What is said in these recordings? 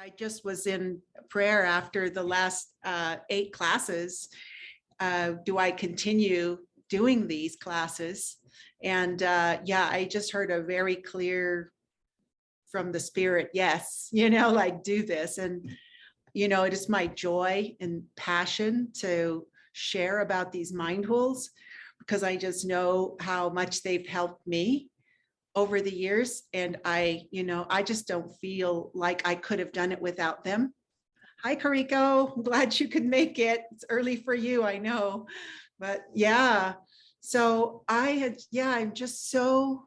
I just was in prayer after the last 8 classes. Do I continue doing these classes? And yeah, I just heard a very clear from the Spirit, yes, like do this. And, it is my joy and passion to share about these mind tools because I just know how much they've helped me over the years. And I just don't feel like I could have done it without them. Hi, Kariko. I'm glad you could make it. It's early for you, I know. But yeah, so I'm just so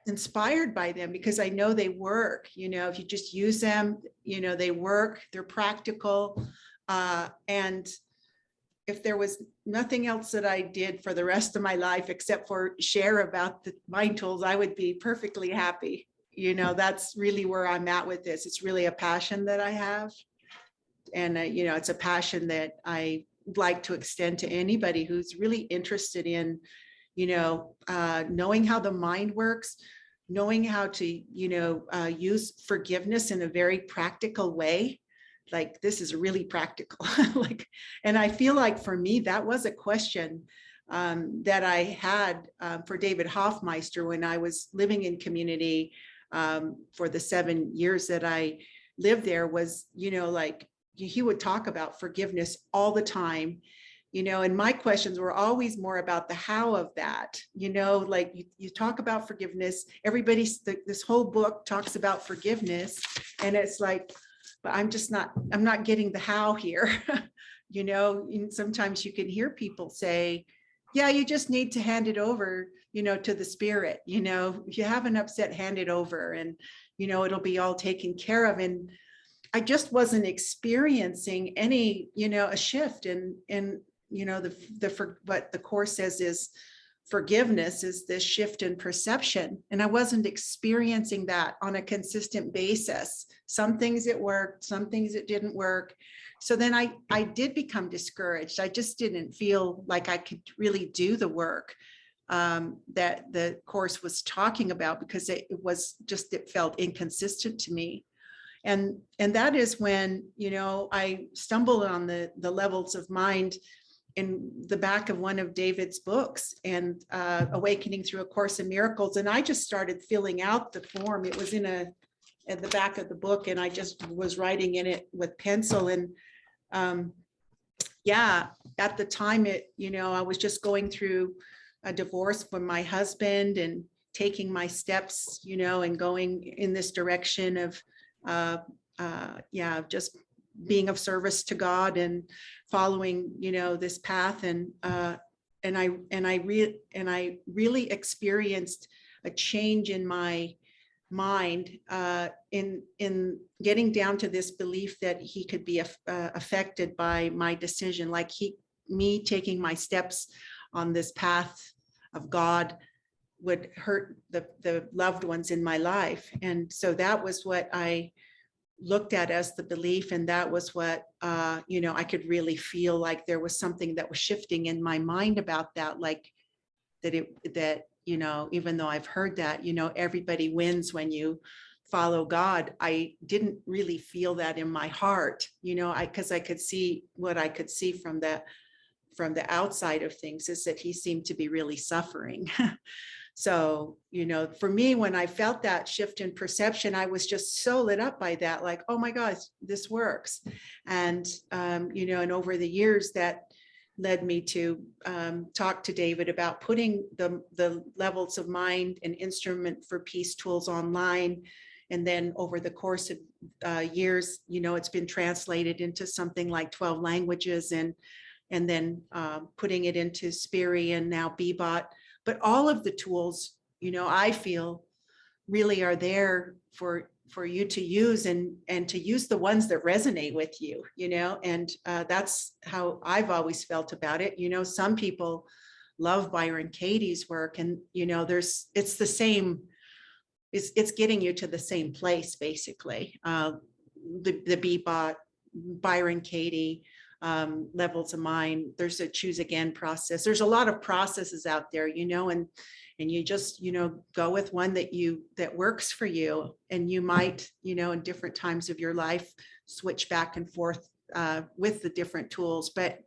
inspired by them because I know they work. If you just use them, they work, they're practical. And if there was nothing else that I did for the rest of my life except for share about the mind tools, I would be perfectly happy. That's really where I'm at with this. It's really a passion that I have. And, it's a passion that I like to extend to anybody who's really interested in, knowing how the mind works, knowing how to, use forgiveness in a very practical way. Like, this is really practical. And I feel like for me, that was a question that I had for David Hoffmeister when I was living in community for the 7 years that I lived there was, he would talk about forgiveness all the time, and my questions were always more about the how of that, you talk about forgiveness, this whole book talks about forgiveness, and it's like, but I'm not getting the how here. Sometimes you can hear people say, yeah, you just need to hand it over, to the Spirit, if you have an upset, hand it over and, it'll be all taken care of. And I just wasn't experiencing any, a shift in what the Course says is forgiveness is this shift in perception. And I wasn't experiencing that on a consistent basis. Some things it worked, some things it didn't work. So then I did become discouraged. I just didn't feel like I could really do the work that the Course was talking about because it felt inconsistent to me. And that is when, I stumbled on the levels of mind in the back of one of David's books and Awakening Through A Course in Miracles. And I just started filling out the form. It was at the back of the book, and I just was writing in it with pencil. And at the time I was just going through a divorce from my husband and taking my steps, and going in this direction of just being of service to God and following, this path. And I really experienced a change in my mind in getting down to this belief that he could be affected by my decision, like me taking my steps on this path of God would hurt the loved ones in my life. And so that was what I looked at as the belief. And that was what, I could really feel like there was something that was shifting in my mind about that, like that, even though I've heard that, everybody wins when you follow God. I didn't really feel that in my heart, because I could see what I could see from the outside of things is that he seemed to be really suffering. So, for me, when I felt that shift in perception, I was just so lit up by that, like, oh my gosh, this works. And, and over the years that led me to talk to David about putting the levels of mind and instrument for peace tools online. And then over the course of years, it's been translated into something like 12 languages and then putting it into Spiri and now Bebot. But all of the tools, I feel really are there for you to use and to use the ones that resonate with you, and that's how I've always felt about it. Some people love Byron Katie's work and, it's the same, it's getting you to the same place, basically. The Bebot, Byron Katie, levels of mind. There's a choose again process. There's a lot of processes out there, and you just, go with one that works for you. And you might, in different times of your life, switch back and forth with the different tools. But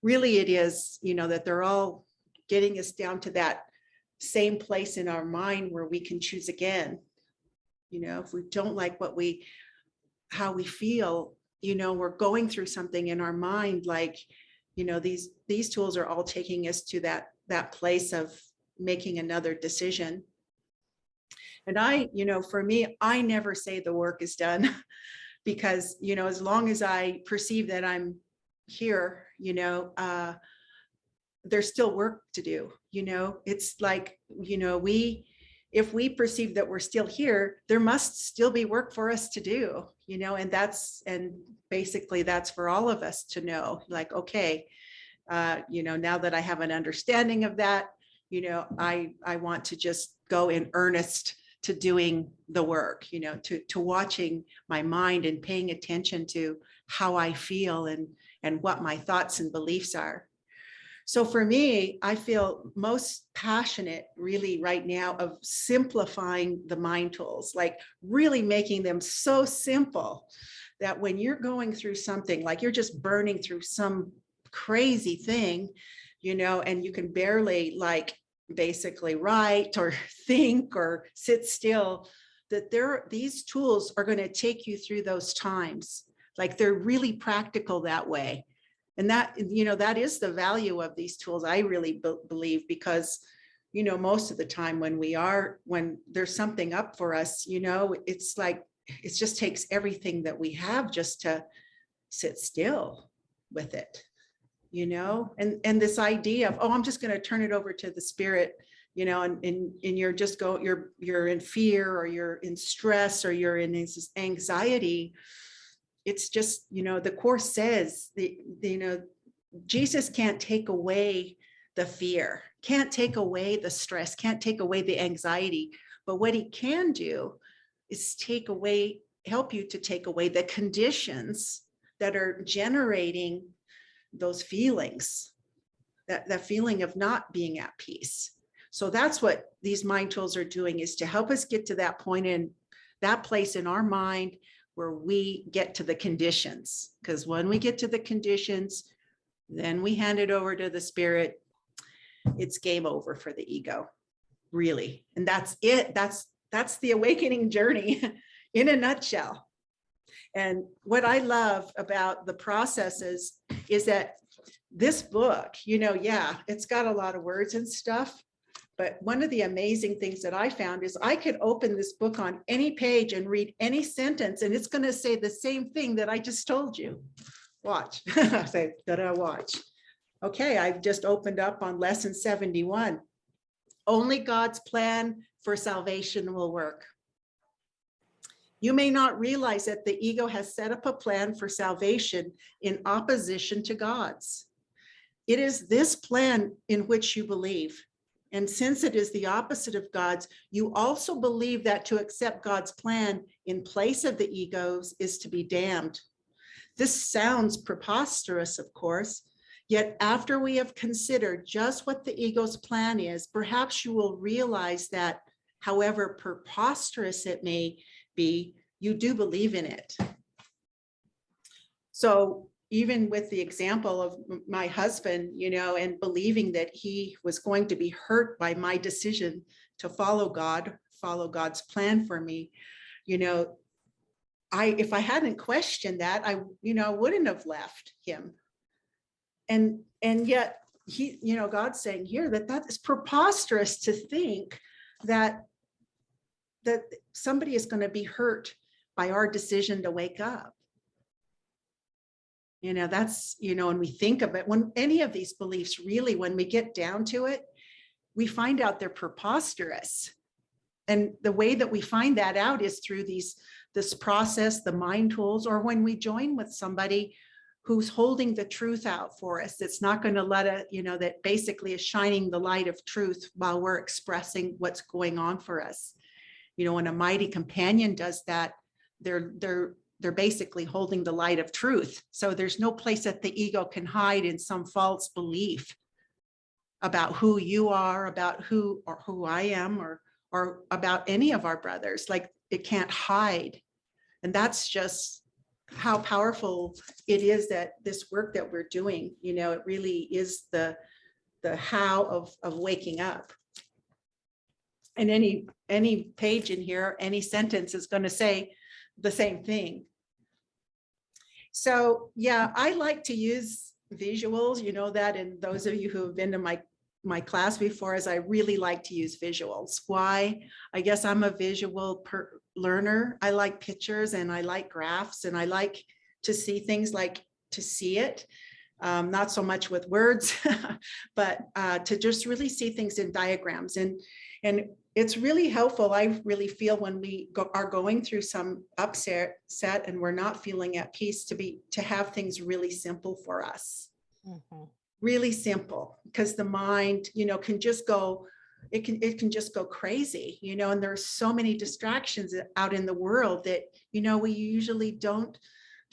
really it is, that they're all getting us down to that same place in our mind where we can choose again. If we don't like how we feel, we're going through something in our mind, like, these tools are all taking us to that place of making another decision. And for me, I never say the work is done because, as long as I perceive that I'm here, there's still work to do. It's like, if we perceive that we're still here, there must still be work for us to do, and basically that's for all of us to know, like, okay, now that I have an understanding of that, I want to just go in earnest to doing the work, to watching my mind and paying attention to how I feel and what my thoughts and beliefs are. So for me, I feel most passionate really right now of simplifying the mind tools, like really making them so simple that when you're going through something, like you're just burning through some crazy thing, and you can barely basically write or think or sit still, that these tools are going to take you through those times. Like they're really practical that way. And that is the value of these tools, I really believe, because, most of the time when there's something up for us, it's like, it just takes everything that we have just to sit still with it, and this idea of, I'm just going to turn it over to the spirit, and you're in fear, or you're in stress, or you're in anxiety. It's just, the Course says, Jesus can't take away the fear, can't take away the stress, can't take away the anxiety. But what he can do is help you to take away the conditions that are generating those feelings, that feeling of not being at peace. So that's what these mind tools are doing, is to help us get to that point, in that place in our mind where we get to the conditions. Because when we get to the conditions, then we hand it over to the spirit. It's game over for the ego, really. And that's it. That's the awakening journey in a nutshell. And what I love about the processes is that this book, it's got a lot of words and stuff. But one of the amazing things that I found is I could open this book on any page and read any sentence, and it's going to say the same thing that I just told you. Watch. Say, watch. Okay, I've just opened up on lesson 71. Only God's plan for salvation will work. You may not realize that the ego has set up a plan for salvation in opposition to God's. It is this plan in which you believe. And since it is the opposite of God's, you also believe that to accept God's plan in place of the ego's is to be damned. This sounds preposterous, of course, yet after we have considered just what the ego's plan is, perhaps you will realize that, however preposterous it may be, you do believe in it. So even with the example of my husband, and believing that he was going to be hurt by my decision to follow God's plan for me, if I hadn't questioned that, I wouldn't have left him. And yet he, God's saying here that is preposterous to think that somebody is going to be hurt by our decision to wake up. That's, when we think of it, when any of these beliefs, really, when we get down to it, we find out they're preposterous. And the way that we find that out is through this process, the mind tools, or when we join with somebody who's holding the truth out for us, that's not going to let it, that basically is shining the light of truth while we're expressing what's going on for us. When a mighty companion does that, they're they're basically holding the light of truth. So there's no place that the ego can hide in some false belief about who you are, about who I am, or about any of our brothers. Like, it can't hide. And that's just how powerful it is, that this work that we're doing, you know, it really is the how of waking up. And any page in here, any sentence is going to say the same thing. So yeah, I like to use visuals, you know that, and those of you who have been to my class before, as I really like to use visuals. Why? I guess I'm a visual learner. I like pictures and I like graphs, and I like to see things, like to see it. Not so much with words, but to just really see things in diagrams. And it's really helpful, I really feel, when we are going through some upset and we're not feeling at peace, to have things really simple for us. Mm-hmm. Really simple, because the mind, you know, can just go, it can just go crazy, you know, and there's so many distractions out in the world that, you know, we usually don't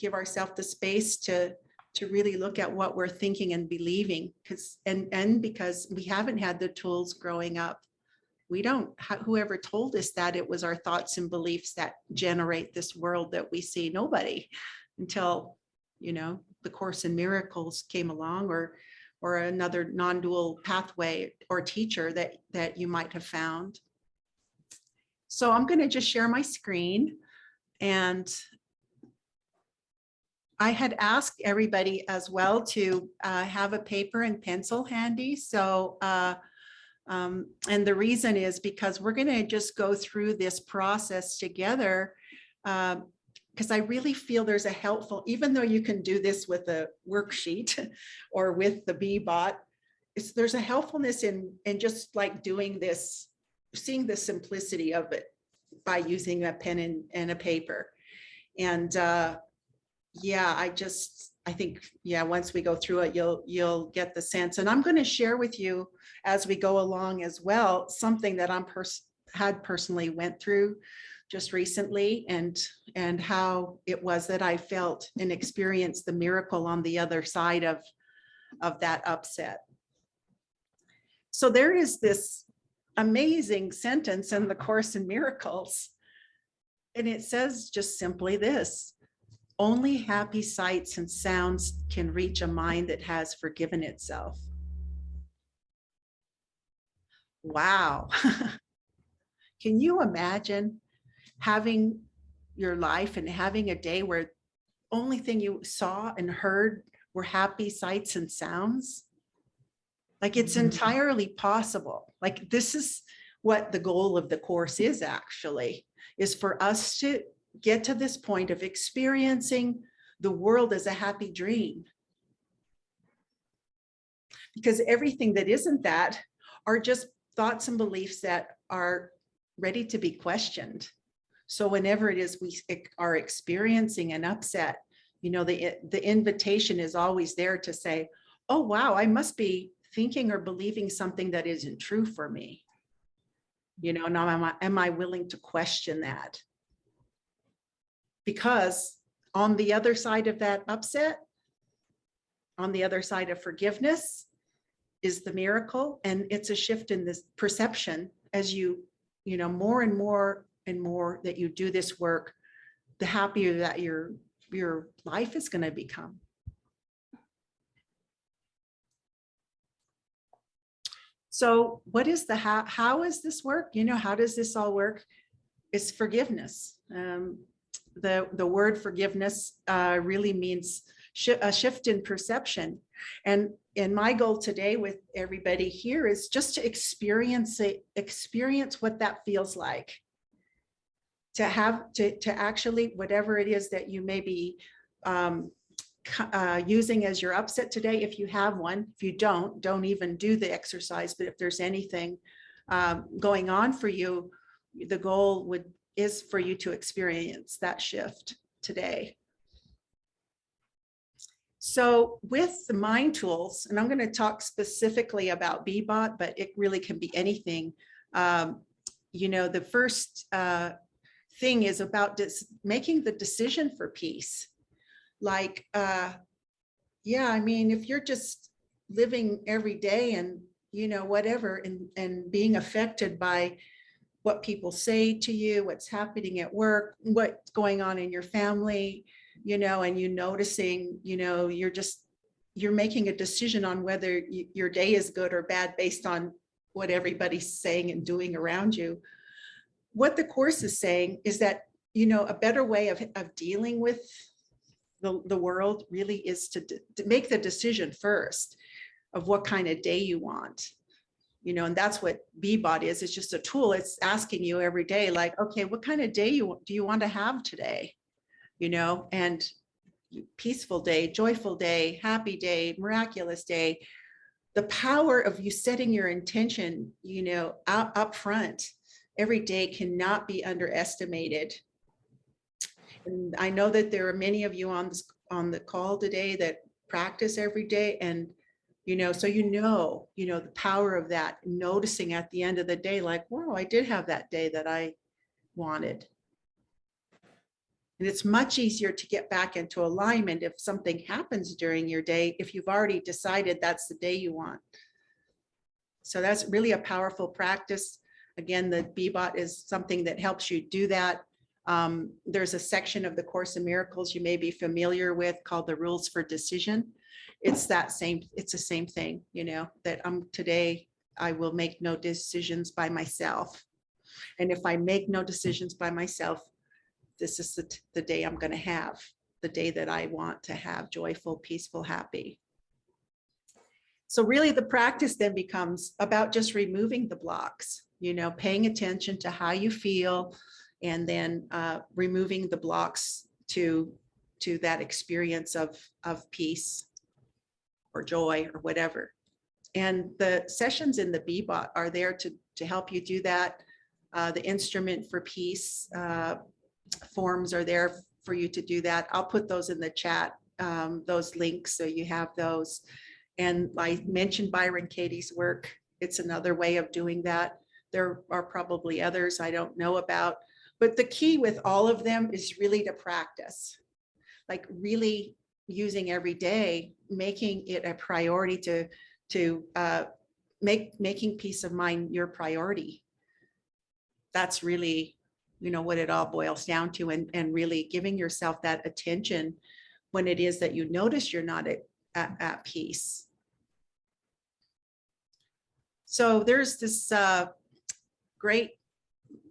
give ourselves the space to really look at what we're thinking and believing, because we haven't had the tools growing up. We don't, whoever told us that it was our thoughts and beliefs that generate this world that we see? Nobody, until, you know, the Course in Miracles came along, or another non-dual pathway or teacher that you might have found. So I'm going to just share my screen, and I had asked everybody as well to have a paper and pencil handy. So, and the reason is because we're going to just go through this process together, because I really feel there's a helpful, even though you can do this with a worksheet or with the BBot, there's a helpfulness in just like doing this, seeing the simplicity of it by using a pen and a paper. And yeah, I think, yeah, once we go through it, you'll get the sense. And I'm going to share with you as we go along as well, something that I'm had personally went through just recently, and how it was that I felt and experienced the miracle on the other side of that upset. So there is this amazing sentence in the Course in Miracles, and it says just simply this: only happy sights and sounds can reach a mind that has forgiven itself. Wow. Can you imagine having your life and having a day where only thing you saw and heard were happy sights and sounds? Like, it's entirely possible. Like, this is what the goal of the Course is, actually, is for us to get to this point of experiencing the world as a happy dream. Because everything that isn't that are just thoughts and beliefs that are ready to be questioned. So whenever it is we are experiencing an upset, you know, the invitation is always there to say, oh, wow, I must be thinking or believing something that isn't true for me. You know, now am I willing to question that? Because on the other side of that upset, on the other side of forgiveness, is the miracle. And it's a shift in this perception as you know, more and more and more that you do this work, the happier that your life is going to become. So what is the how is this work? You know, how does this all work? It's forgiveness. The word forgiveness really means a shift in perception. And my goal today with everybody here is just to experience what that feels like. To have to actually, whatever it is that you may be using as your upset today, if you have one. If you don't even do the exercise. But if there's anything going on for you, the goal is for you to experience that shift today. So with the mind tools, and I'm going to talk specifically about BBot, but it really can be anything. You know, the first thing is about making the decision for peace. Like, yeah, I mean, if you're just living every day and, you know, whatever, and being affected by what people say to you, what's happening at work, what's going on in your family, you know, and you noticing, you know, you're making a decision on whether your day is good or bad based on what everybody's saying and doing around you. What the Course is saying is that, you know, a better way of dealing with the world really is to make the decision first of what kind of day you want. You know, and that's what BBOT is. It's just a tool. It's asking you every day, like, okay, what kind of day do you want to have today? You know, and peaceful day, joyful day, happy day, miraculous day. The power of you setting your intention, you know, up front every day cannot be underestimated. And I know that there are many of you on the call today that practice every day, and you know, so you know the power of that, noticing at the end of the day, like, wow, I did have that day that I wanted. And it's much easier to get back into alignment if something happens during your day, if you've already decided that's the day you want. So that's really a powerful practice. Again, the BBOT is something that helps you do that. There's a section of the Course in Miracles you may be familiar with called the Rules for Decision. It's the same thing, you know, that today I will make no decisions by myself. And if I make no decisions by myself, this is the day I'm going to have, the day that I want to have, joyful, peaceful, happy. So really the practice then becomes about just removing the blocks, you know, paying attention to how you feel, and then removing the blocks to that experience of peace or joy or whatever. And the sessions in the BBOT are there to help you do that. The instrument for peace forms are there for you to do that. I'll put those in the chat, those links, so you have those. And I mentioned Byron Katie's work. It's another way of doing that. There are probably others I don't know about, but the key with all of them is really to practice, like really using every day, making it a priority to making peace of mind your priority. That's really, you know, what it all boils down to, and really giving yourself that attention when it is that you notice you're not at peace. So there's this great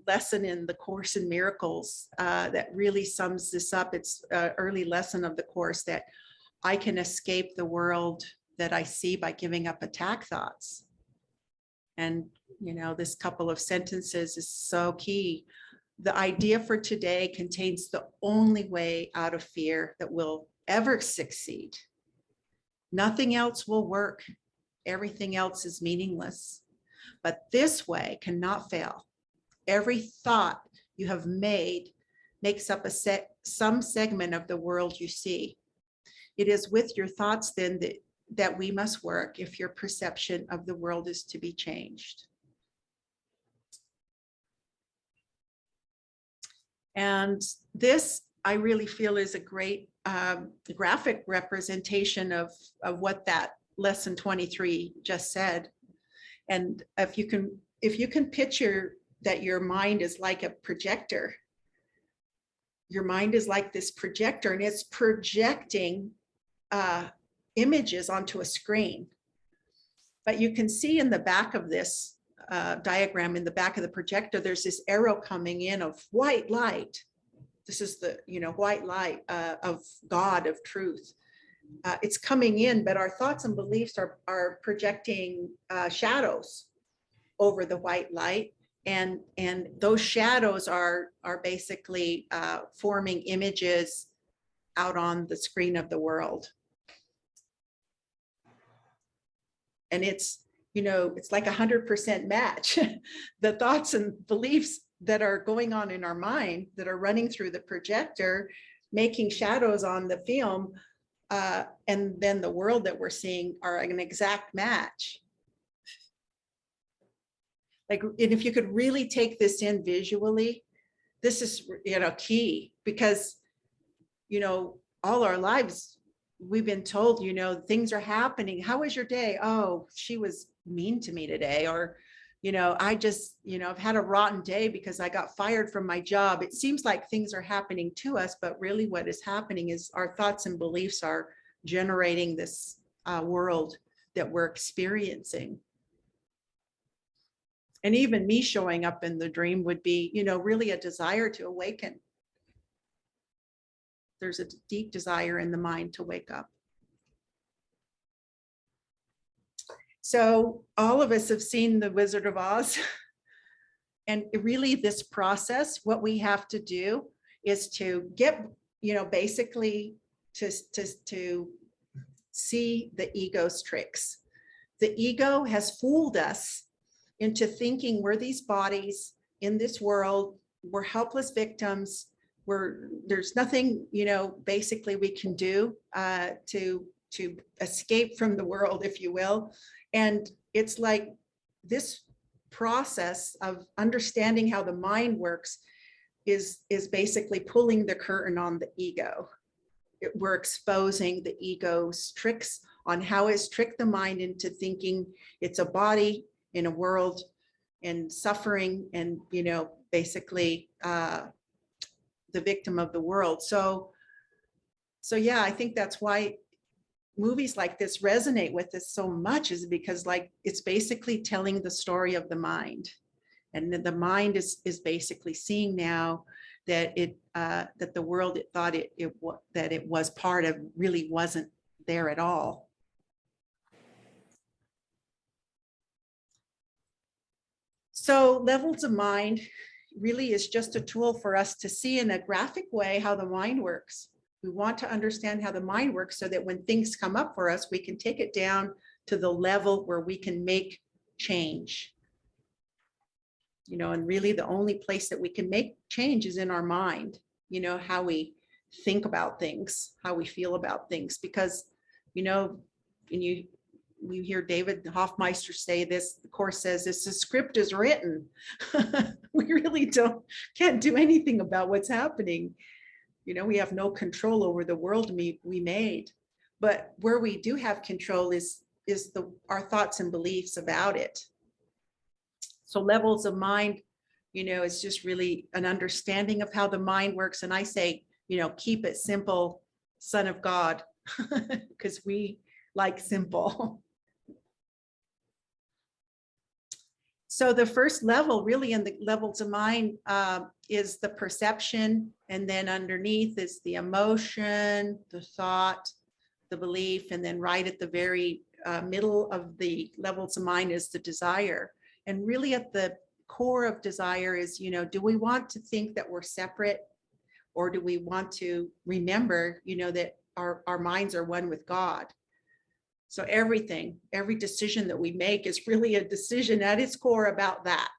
lesson in the Course in Miracles that really sums this up. It's an early lesson of the Course that I can escape the world that I see by giving up attack thoughts. And, you know, this couple of sentences is so key. The idea for today contains the only way out of fear that will ever succeed. Nothing else will work. Everything else is meaningless. But this way cannot fail. Every thought you have made makes up some segment of the world you see. It is with your thoughts then that we must work if your perception of the world is to be changed. And this, I really feel, is a great graphic representation of what that lesson 23 just said. And if you can picture that your mind is like a projector, your mind is like this projector, and it's projecting images onto a screen. But you can see in the back of this diagram, in the back of the projector, there's this arrow coming in of white light. This is the, you know, white light of God, of truth. It's coming in, but our thoughts and beliefs are projecting shadows over the white light, and those shadows are basically forming images out on the screen of the world. And it's, you know, it's like 100% match. The thoughts and beliefs that are going on in our mind that are running through the projector, making shadows on the film, and then the world that we're seeing are an exact match. Like, and if you could really take this in visually, this is, key, because, all our lives, we've been told, things are happening. How was your day? Oh, she was mean to me today. Or, I just, I've had a rotten day because I got fired from my job. It seems like things are happening to us, but really what is happening is our thoughts and beliefs are generating this world that we're experiencing. And even me showing up in the dream would be, really a desire to awaken. There's a deep desire in the mind to wake up. So all of us have seen The Wizard of Oz. And really this process, what we have to do is to get, basically to see the ego's tricks. The ego has fooled us into thinking we're these bodies in this world, we're helpless victims, there's nothing, basically we can do to escape from the world, if you will. And it's like this process of understanding how the mind works is basically pulling the curtain on the ego. We're exposing the ego's tricks on how it's tricked the mind into thinking it's a body in a world and suffering and, basically the victim of the world. So yeah, I think that's why movies like this resonate with us so much, is because it's basically telling the story of the mind. And the mind is basically seeing now that that the world it thought that it was part of really wasn't there at all. So levels of mind really is just a tool for us to see in a graphic way how the mind works. We want to understand how the mind works so that when things come up for us, we can take it down to the level where we can make change. And really the only place that we can make change is in our mind, how we think about things, how we feel about things, because, we hear David Hoffmeister say this, the Course says this, the script is written. We really can't do anything about what's happening. We have no control over the world we made, but where we do have control is our thoughts and beliefs about it. So levels of mind, is just really an understanding of how the mind works. And I say, keep it simple, Son of God, because we like simple. So the first level really in the levels of mind is the perception. And then underneath is the emotion, the thought, the belief. And then right at the very middle of the levels of mind is the desire. And really at the core of desire is, do we want to think that we're separate? Or do we want to remember, that our minds are one with God? So every decision that we make is really a decision at its core about that.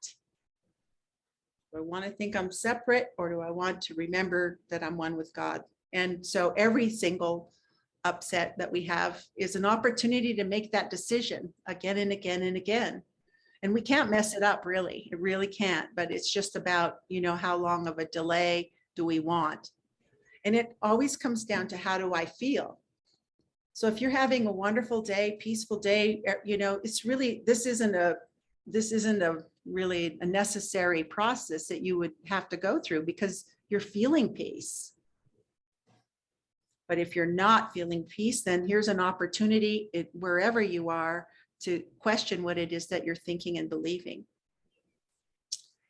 Do I want to think I'm separate, or do I want to remember that I'm one with God? And so every single upset that we have is an opportunity to make that decision again and again and again. And we can't mess it up, really. It really can't. But it's just about, how long of a delay do we want? And it always comes down to, how do I feel? So if you're having a wonderful day, peaceful day, it's really, this isn't a really a necessary process that you would have to go through, because you're feeling peace. But if you're not feeling peace, then here's an opportunity wherever you are to question what it is that you're thinking and believing.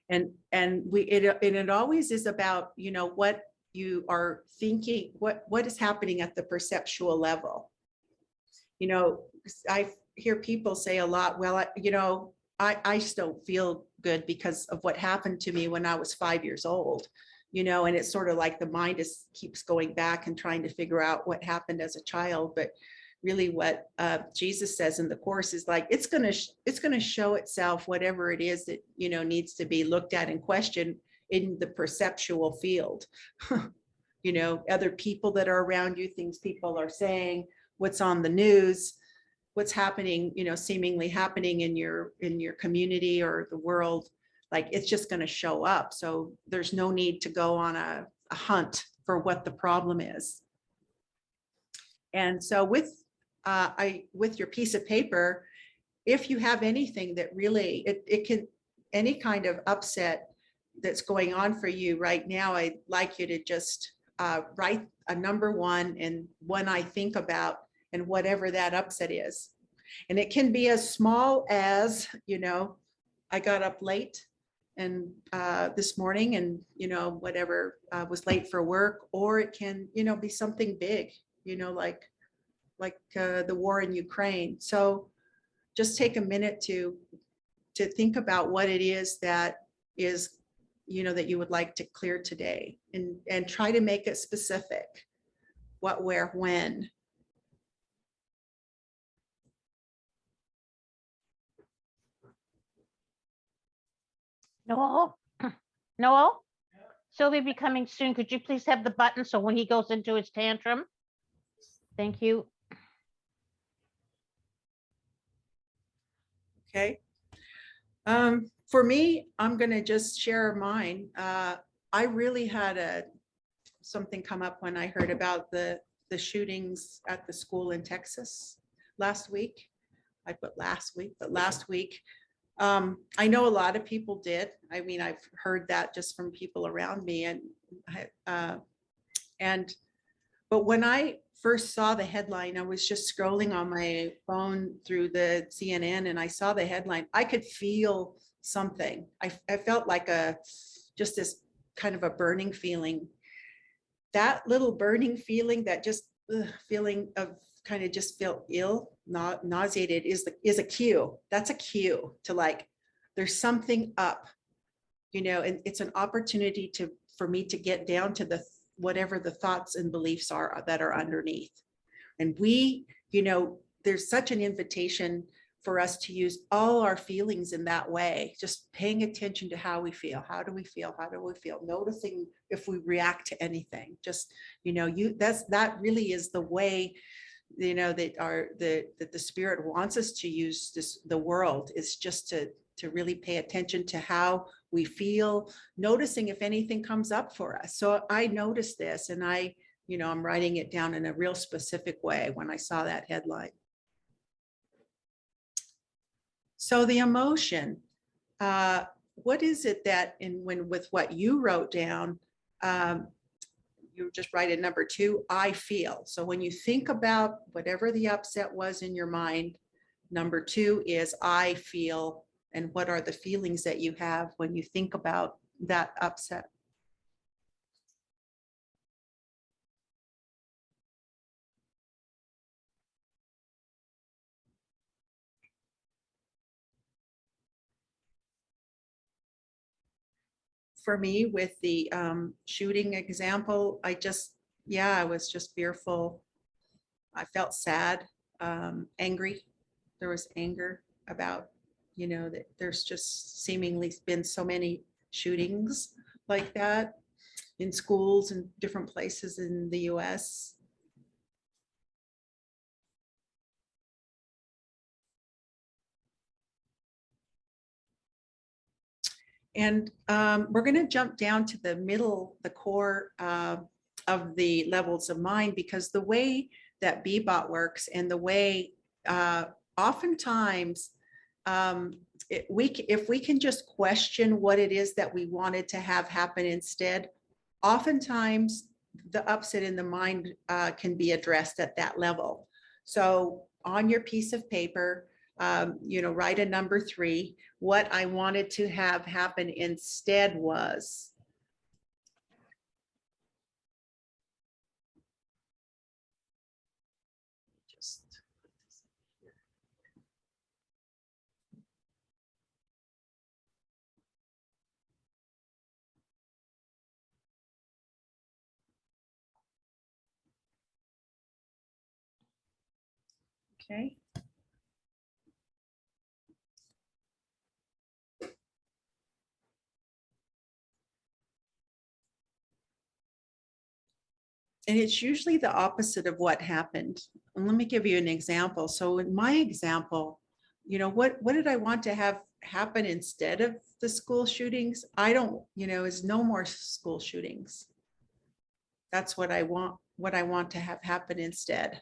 And it always is about, what you are thinking, what is happening at the perceptual level. I hear people say a lot, well, I still feel good because of what happened to me when I was 5 years old, and it's sort of like the mind keeps going back and trying to figure out what happened as a child. But really what Jesus says in the Course is like, it's going to show itself, whatever it is that, needs to be looked at and questioned in the perceptual field. Other people that are around you, things people are saying, what's on the news, what's happening, seemingly happening in your community or the world. like it's just going to show up. So there's no need to go on a hunt for what the problem is. And so with your piece of paper, if you have anything that really, it can, any kind of upset that's going on for you right now, I'd like you to just write a number 1 and one I think about, and whatever that upset is. And it can be as small as, you know, I got up late and this morning and, you know, whatever, was late for work, or it can, you know, be something big, you know, like the war in Ukraine. So just take a minute to think about what it is that is, you know, that you would like to clear today, and try to make it specific. What, where, when. Noel? Noel? Sylvia be coming soon. Could you please have the button so when he goes into his tantrum? Thank you. Okay. For me, I'm going to just share mine. I really had something come up when I heard about the shootings at the school in Texas last week. I put last week, but last week. I know a lot of people did. I mean, I've heard that just from people around me, but when I first saw the headline, I was just scrolling on my phone through the CNN, and I saw the headline. I could feel something. I felt like just this kind of a burning feeling. That little burning feeling, that just feeling of kind of just feel ill, not nauseated, is a cue. That's a cue to, like, there's something up, you know, and it's an opportunity for me to get down to whatever the thoughts and beliefs are that are underneath. And we, you know, there's such an invitation for us to use all our feelings in that way, just paying attention to how we feel. How do we feel? How do we feel? Noticing if we react to anything. Just, you know, that really is the way, you know, that the Spirit wants us to use the world, is just to really pay attention to how we feel, noticing if anything comes up for us. So I noticed this, and you know, I'm writing it down in a real specific way when I saw that headline. So the emotion, what is it that with what you wrote down, you just write a number 2, I feel. So when you think about whatever the upset was in your mind, number 2 is I feel. And what are the feelings that you have when you think about that upset? For me, with the shooting example, I was just fearful. I felt sad, angry. There was anger about, you know, that there's just seemingly been so many shootings like that in schools and different places in the US. And we're going to jump down to the middle, the core of the levels of mind, because the way that Bebot works and the way oftentimes if we can just question what it is that we wanted to have happen instead, oftentimes the upset in the mind can be addressed at that level. So on your piece of paper, you know, write a number 3. What I wanted to have happen instead was. Okay. And it's usually the opposite of what happened. And let me give you an example. So in my example, you know, what did I want to have happen instead of the school shootings? I don't, is no more school shootings. That's what I want to have happen instead.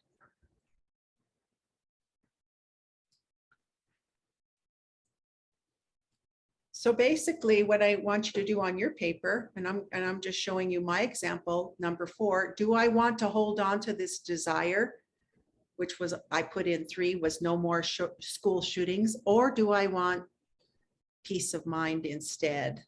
So basically what I want you to do on your paper, and I'm just showing you my example, number 4, do I want to hold on to this desire, which was, I put in 3, was no more school shootings, or do I want peace of mind instead?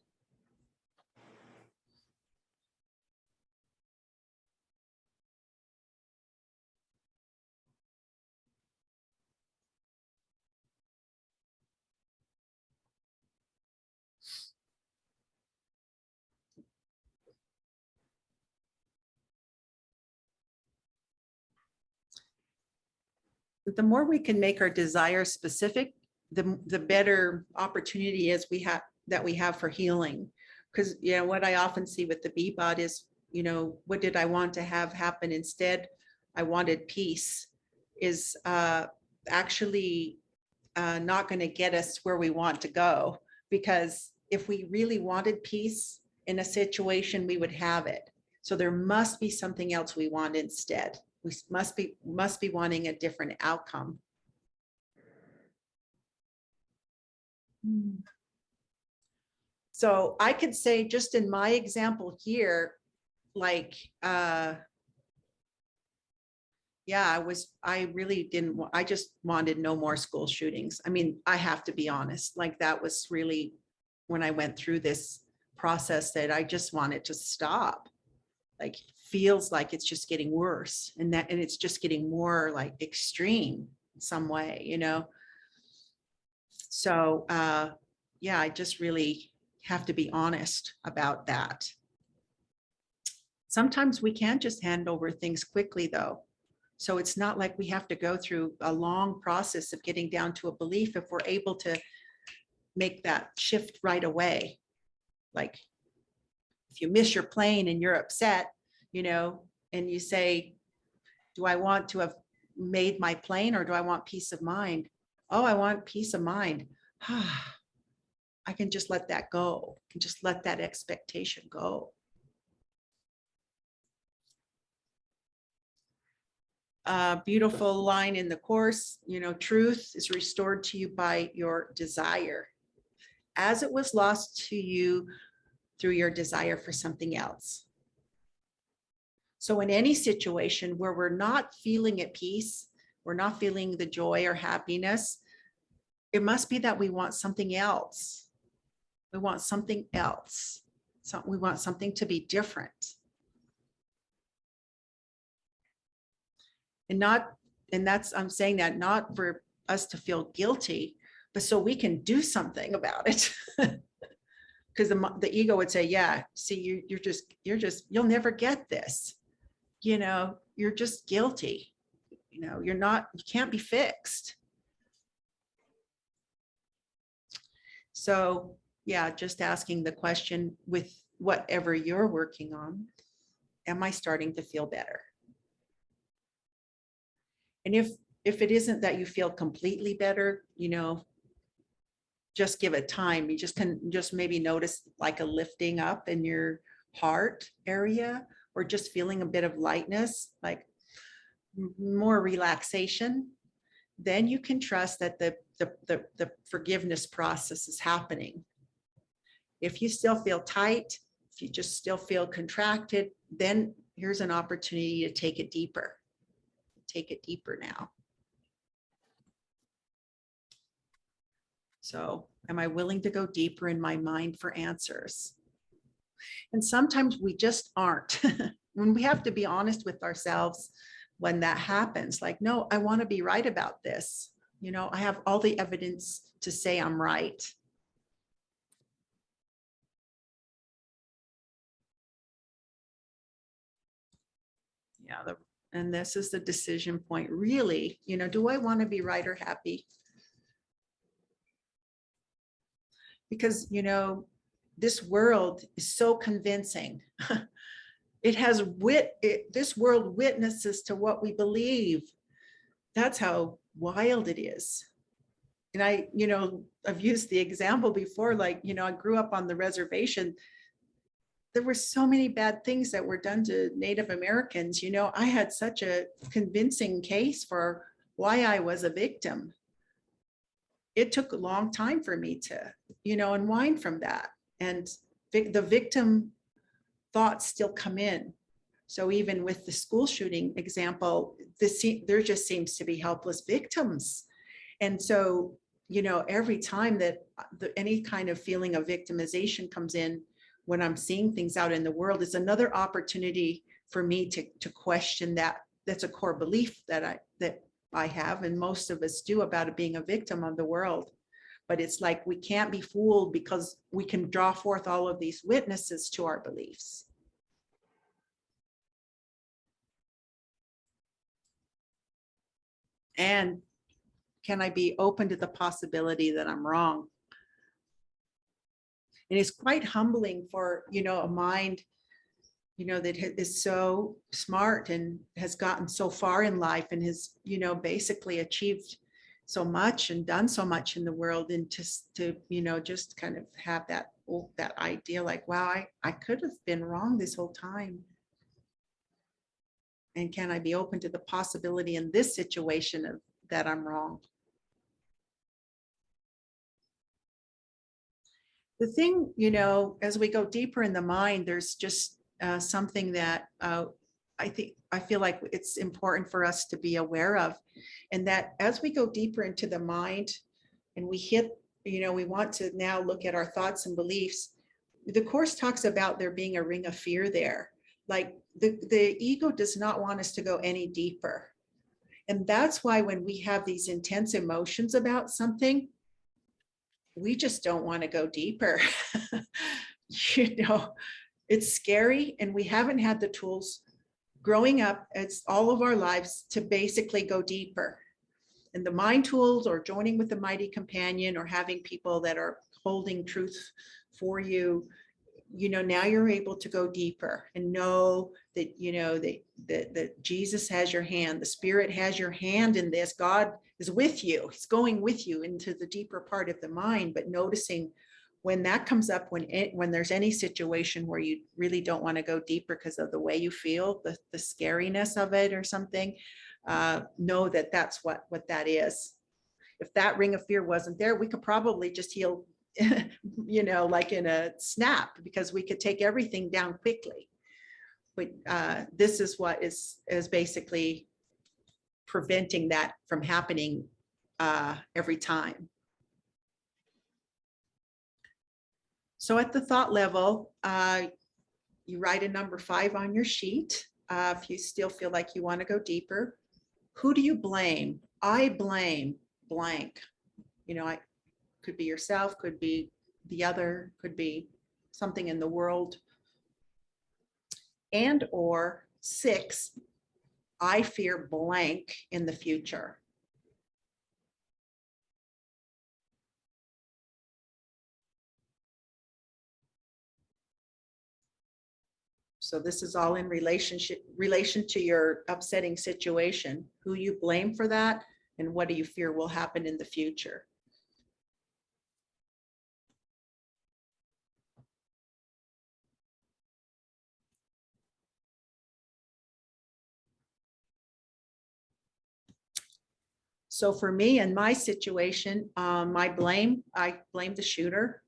The more we can make our desire specific, the better opportunity is we have for healing. Because what I often see with the BBOT is, what did I want to have happen instead? I wanted peace, is actually not going to get us where we want to go. Because if we really wanted peace in a situation, we would have it. So there must be something else we want instead. We must be wanting a different outcome. So I could say, just in my example here, like, yeah, I really didn't, I just wanted no more school shootings. I mean, I have to be honest, like that was really when I went through this process that I just wanted to stop. Like, feels like it's just getting worse, and it's just getting more like extreme in some way, So yeah, I just really have to be honest about that. Sometimes we can't just hand over things quickly though. So it's not like we have to go through a long process of getting down to a belief if we're able to make that shift right away. Like if you miss your plane and you're upset, and you say, do I want to have made my plane or do I want peace of mind? Oh, I want peace of mind. I can just let that go. I can just let that expectation go. Beautiful line in the course, truth is restored to you by your desire, as it was lost to you through your desire for something else. So in any situation where we're not feeling at peace, we're not feeling the joy or happiness, it must be that we want something else. We want something else. So we want something to be different. And I'm saying that not for us to feel guilty, but so we can do something about it. Because the ego would say, yeah, see, you'll never get this. You're just guilty. You can't be fixed. So yeah, just asking the question, with whatever you're working on, am I starting to feel better? And if it isn't that you feel completely better, just give it time. You just maybe notice like a lifting up in your heart area, or just feeling a bit of lightness, like more relaxation. Then you can trust that the forgiveness process is happening. If you still feel tight, if you just still feel contracted, then here's an opportunity to take it deeper. Take it deeper now. So, am I willing to go deeper in my mind for answers? And sometimes we just aren't. When we have to be honest with ourselves when that happens, like, no, I want to be right about this. I have all the evidence to say I'm right. Yeah, and this is the decision point. Really, do I want to be right or happy? Because, this world is so convincing. It has this world witnesses to what we believe. That's how wild it is. and I, I've used the example before, like, I grew up on the reservation. There were so many bad things that were done to Native Americans. I had such a convincing case for why I was a victim. It took a long time for me to, unwind from that. And the victim thoughts still come in. So even with the school shooting example, there just seems to be helpless victims. And so, every time that any kind of feeling of victimization comes in, when I'm seeing things out in the world, it's another opportunity for me to question that. That's a core belief that I have, and most of us do, about it being a victim of the world. But it's like, we can't be fooled, because we can draw forth all of these witnesses to our beliefs. And can I be open to the possibility that I'm wrong? And it's quite humbling for, a mind, that is so smart and has gotten so far in life and has, basically achieved so much and done so much in the world, and just to, just kind of have that idea like, wow, I could have been wrong this whole time. And can I be open to the possibility in this situation that I'm wrong? The thing, as we go deeper in the mind, there's just something that I feel like it's important for us to be aware of. And that as we go deeper into the mind and we hit, we want to now look at our thoughts and beliefs. The Course talks about there being a ring of fear there. Like the ego does not want us to go any deeper. And that's why when we have these intense emotions about something, we just don't want to go deeper. It's scary, and we haven't had the tools growing up, it's all of our lives, to basically go deeper. And the mind tools, or joining with the mighty companion, or having people that are holding truth for you, now you're able to go deeper and know that, that Jesus has your hand, the Spirit has your hand in this. God is with you. He's going with you into the deeper part of the mind. But noticing when that comes up, when there's any situation where you really don't want to go deeper because of the way you feel, the scariness of it or something, know that that's what that is. If that ring of fear wasn't there, we could probably just heal, like in a snap, because we could take everything down quickly. But this is what is basically preventing that from happening every time. So at the thought level, you write a number 5 on your sheet. If you still feel like you want to go deeper, who do you blame? I blame blank. I could be yourself, could be the other, could be something in the world. And or 6, I fear blank in the future. So this is all in relation to your upsetting situation, who you blame for that, and what do you fear will happen in the future. So for me in my situation, I blame the shooter.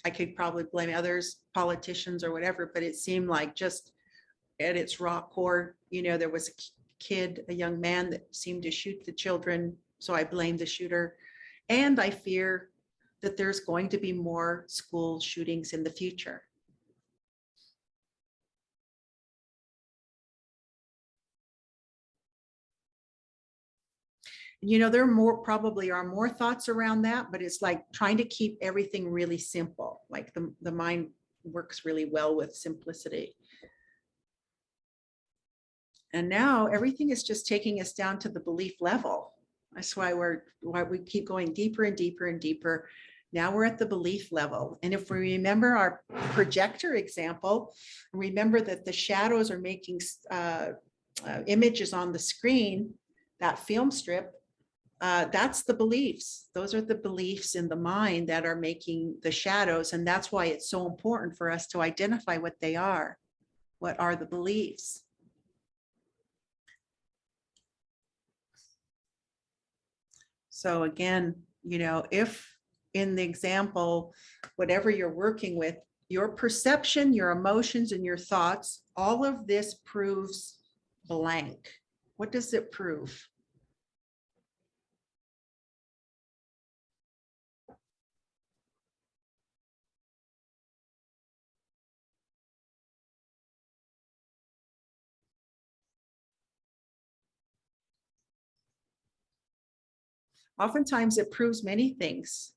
I could probably blame others, politicians or whatever, but it seemed like just at its raw core, there was a young man that seemed to shoot the children. So I blame the shooter. And I fear that there's going to be more school shootings in the future. There probably are more thoughts around that, but it's like trying to keep everything really simple. Like the mind works really well with simplicity. And now everything is just taking us down to the belief level. That's why we keep going deeper and deeper and deeper. Now we're at the belief level. And if we remember our projector example, remember that the shadows are making images on the screen, that film strip. That's the beliefs. Those are the beliefs in the mind that are making the shadows. And that's why it's so important for us to identify what they are. What are the beliefs? So again, if in the example, whatever you're working with, your perception, your emotions, and your thoughts, all of this proves blank. What does it prove? Oftentimes it proves many things.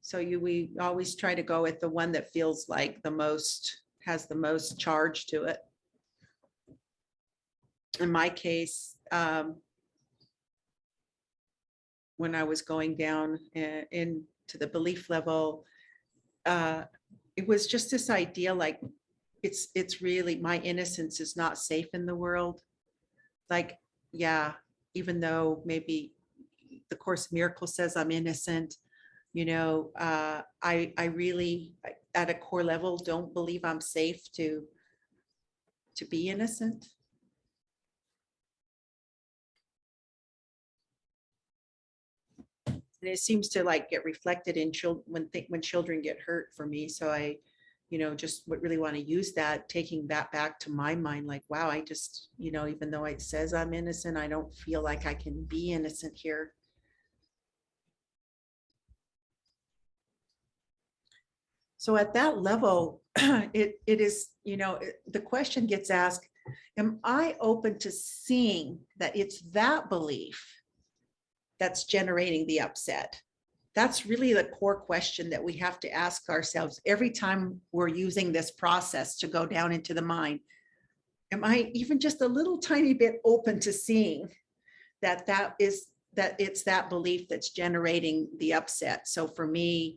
So we always try to go with the one that feels like has the most charge to it. In my case, when I was going down into the belief level, it was just this idea like it's really, my innocence is not safe in the world. Like, yeah, even though maybe the Course in Miracles says I'm innocent, I really, at a core level, don't believe I'm safe to be innocent. And it seems to like get reflected in children when children get hurt for me. So I, just would really want to use that, taking that back to my mind, like, wow, I just, even though it says I'm innocent, I don't feel like I can be innocent here. So at that level, it is, the question gets asked, am I open to seeing that it's that belief that's generating the upset? That's really the core question that we have to ask ourselves every time we're using this process to go down into the mind. Am I even just a little tiny bit open to seeing that it's that belief that's generating the upset? So for me,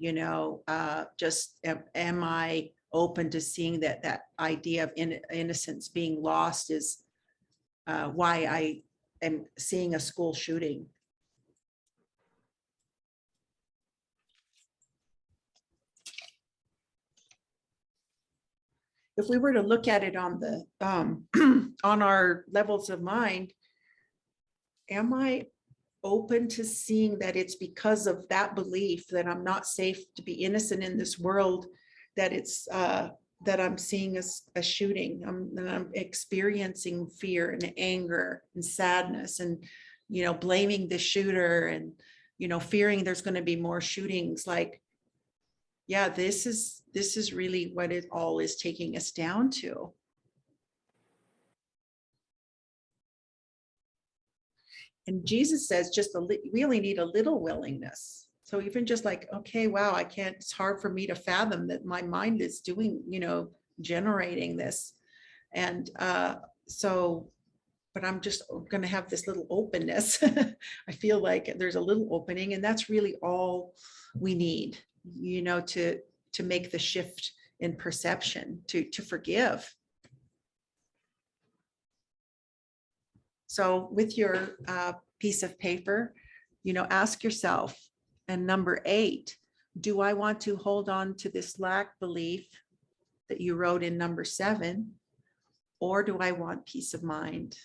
just am I open to seeing that idea of innocence being lost is why I am seeing a school shooting. If we were to look at it on the on our levels of mind, am I open to seeing that it's because of that belief that I'm not safe to be innocent in this world, that it's that I'm seeing a shooting, that I'm experiencing fear and anger and sadness and blaming the shooter and fearing there's going to be more shootings. Like, yeah, this is really what it all is taking us down to. And Jesus says we only need a little willingness. So even just like, okay, wow, it's hard for me to fathom that my mind is doing, generating this. And but I'm just going to have this little openness. I feel like there's a little opening, and that's really all we need, to make the shift in perception, to forgive. So with your piece of paper, ask yourself, and number 8, do I want to hold on to this lack belief that you wrote in number 7, or do I want peace of mind?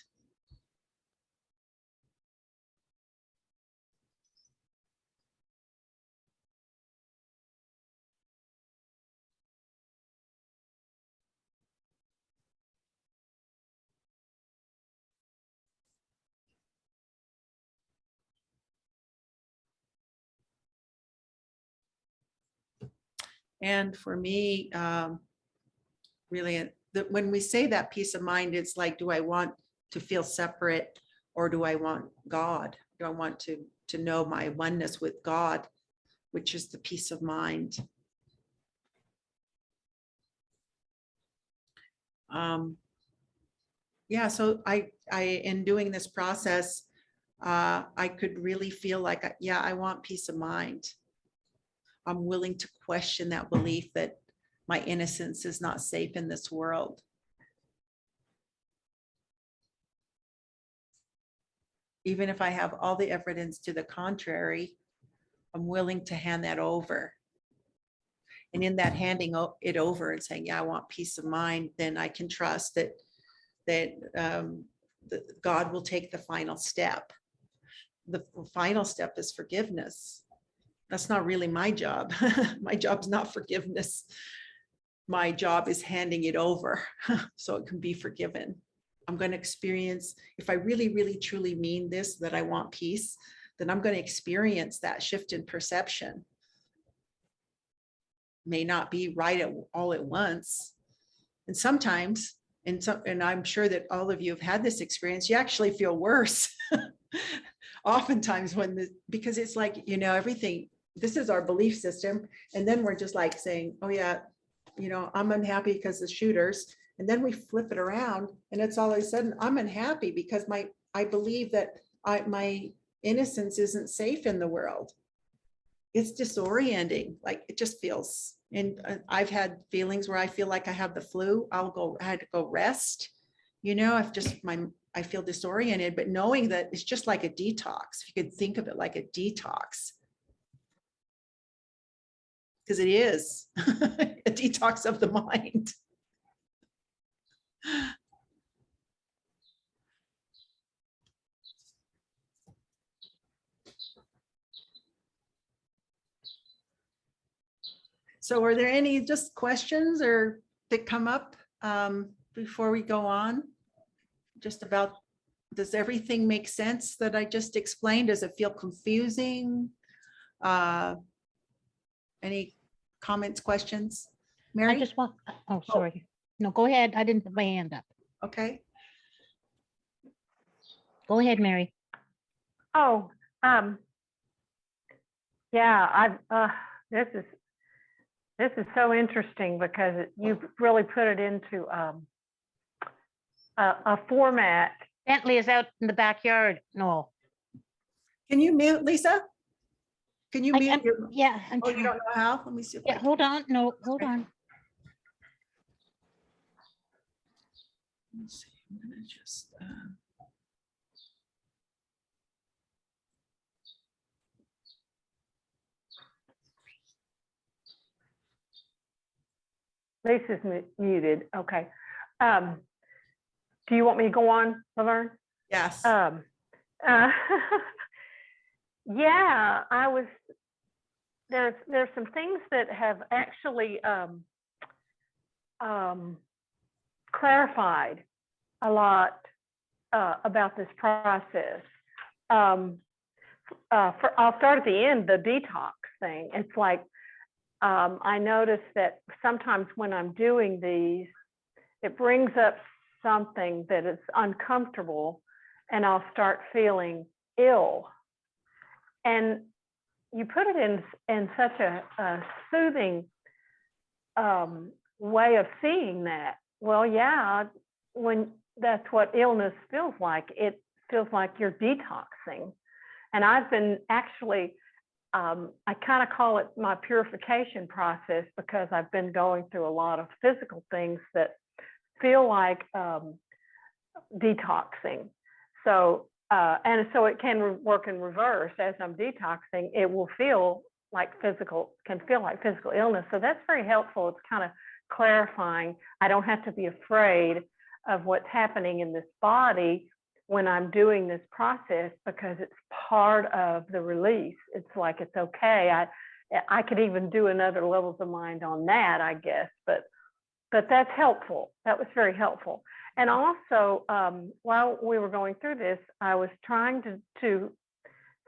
And for me, really, when we say that peace of mind, it's like, do I want to feel separate, or do I want God? Do I want to know my oneness with God, which is the peace of mind? Yeah, so I in doing this process, I could really feel like, yeah, I want peace of mind. I'm willing to question that belief that my innocence is not safe in this world. even if I have all the evidence to the contrary, I'm willing to hand that over. And in that handing it over and saying, yeah, I want peace of mind, then I can trust that God will take the final step. The final step is forgiveness. That's not really my job. My job is not forgiveness. My job is handing it over so it can be forgiven. I'm going to experience, if I really, really, truly mean this, that I want peace, then I'm going to experience that shift in perception. May not be right all at once. And sometimes, and I'm sure that all of you have had this experience, you actually feel worse. Oftentimes because it's like, everything, this is our belief system. And then we're just like saying, oh yeah, I'm unhappy because the shooters. And then we flip it around and it's all of a sudden, I'm unhappy because I believe that my innocence isn't safe in the world. It's disorienting. Like it just feels, and I've had feelings where I feel like I have the flu. I had to go rest. I feel disoriented, but knowing that it's just like a detox. If you could think of it like a detox. Because it is a detox of the mind. So are there any just questions or that come up before we go on? Just about, does everything make sense that I just explained? Does it feel confusing? Any comments, questions? Mary? I just want, oh, sorry. No, go ahead. I didn't put my hand up. Okay. Go ahead, Mary. Oh, yeah, this is so interesting because you've really put it into a format. Bentley is out in the backyard. No. Can you mute, Lisa? Can you mute your? Yeah. I'm Oh, you trying. don't know how? Let me see if I Yeah, can. hold on. No, hold on. Let's see. I'm gonna just. Lisa's muted. Okay. Do you want me to go on, Laverne? Yes. Yeah, there's some things that have actually clarified a lot about this process. I'll start at the end, the detox thing. It's like, I notice that sometimes when I'm doing these, it brings up something that is uncomfortable and I'll start feeling ill. And you put it in such a soothing way of seeing that. Well, yeah, when that's what illness feels like. It feels like you're detoxing. And I've been actually, I kind of call it my purification process because I've been going through a lot of physical things that feel like detoxing. So, and so it can work in reverse. As I'm detoxing, it will feel like can feel like physical illness. So that's very helpful. It's kind of clarifying. I don't have to be afraid of what's happening in this body when I'm doing this process because it's part of the release. It's like, it's okay. I could even do another levels of mind on that, I guess, but that's helpful. That was very helpful. And also, while we were going through this, I was trying to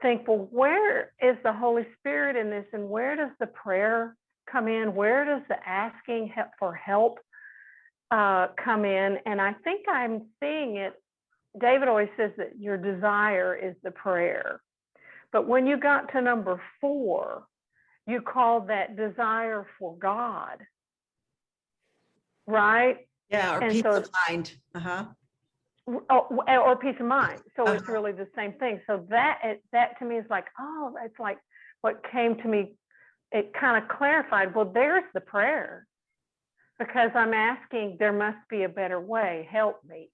think, well, where is the Holy Spirit in this? And where does the prayer come in? Where does the asking for help come in? And I think I'm seeing it. David always says that your desire is the prayer. But when you got to number 4, you called that desire for God. Right? Yeah, or and peace so, of mind. or peace of mind. So it's really the same thing. So that to me is like, oh, it's like what came to me. It kind of clarified, well, there's the prayer. Because I'm asking, there must be a better way. Help me.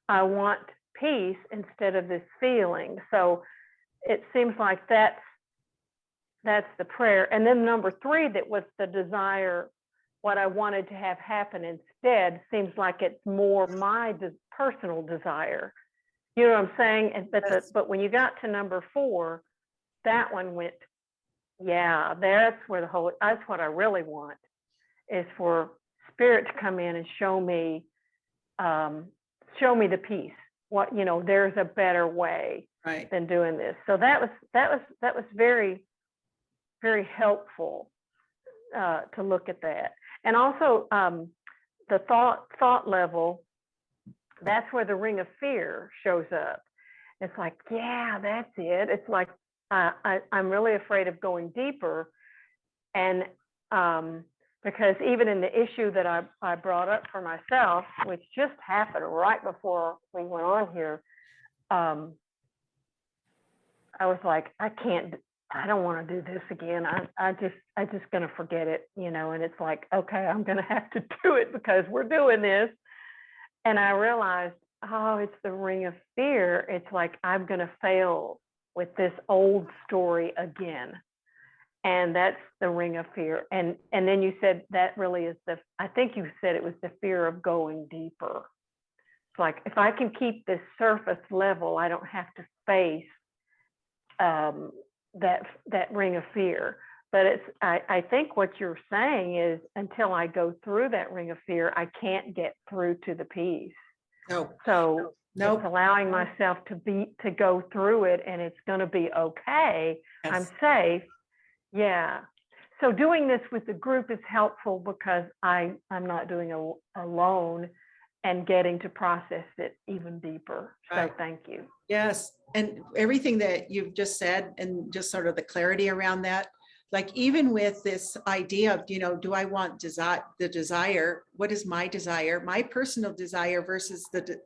I want peace instead of this feeling. So it seems like that's the prayer. And then number 3, that was the desire, what I wanted to have happen instead, seems like it's more my personal desire. You know what I'm saying? But when you got to number 4, that one went, yeah, that's where that's what I really want, is for Spirit to come in and show me the peace. What, there's a better way than doing this. So that was very, very helpful to look at that. And also the thought level, that's where the ring of fear shows up. It's like, yeah, that's it. It's like, I'm really afraid of going deeper. And because even in the issue that I brought up for myself, which just happened right before we went on here, I was like, I don't want to do this again. I just gonna forget it, and it's like, okay, I'm gonna have to do it because we're doing this. And I realized, oh, it's the ring of fear. It's like, I'm gonna fail with this old story again. And that's the ring of fear. And then you said that really is I think you said it was the fear of going deeper. It's like, if I can keep this surface level, I don't have to face that ring of fear. But I think what you're saying is, until I go through that ring of fear, I can't get through to the peace. No. So Nope. it's allowing myself to go through it, and it's going to be okay. Yes. I'm safe. Yeah. So doing this with the group is helpful because I'm not doing it alone and getting to process it even deeper. So Right. thank you. Yes. And everything that you've just said, and just sort of the clarity around that, like even with this idea of, do I want the desire? What is my desire, my personal desire versus the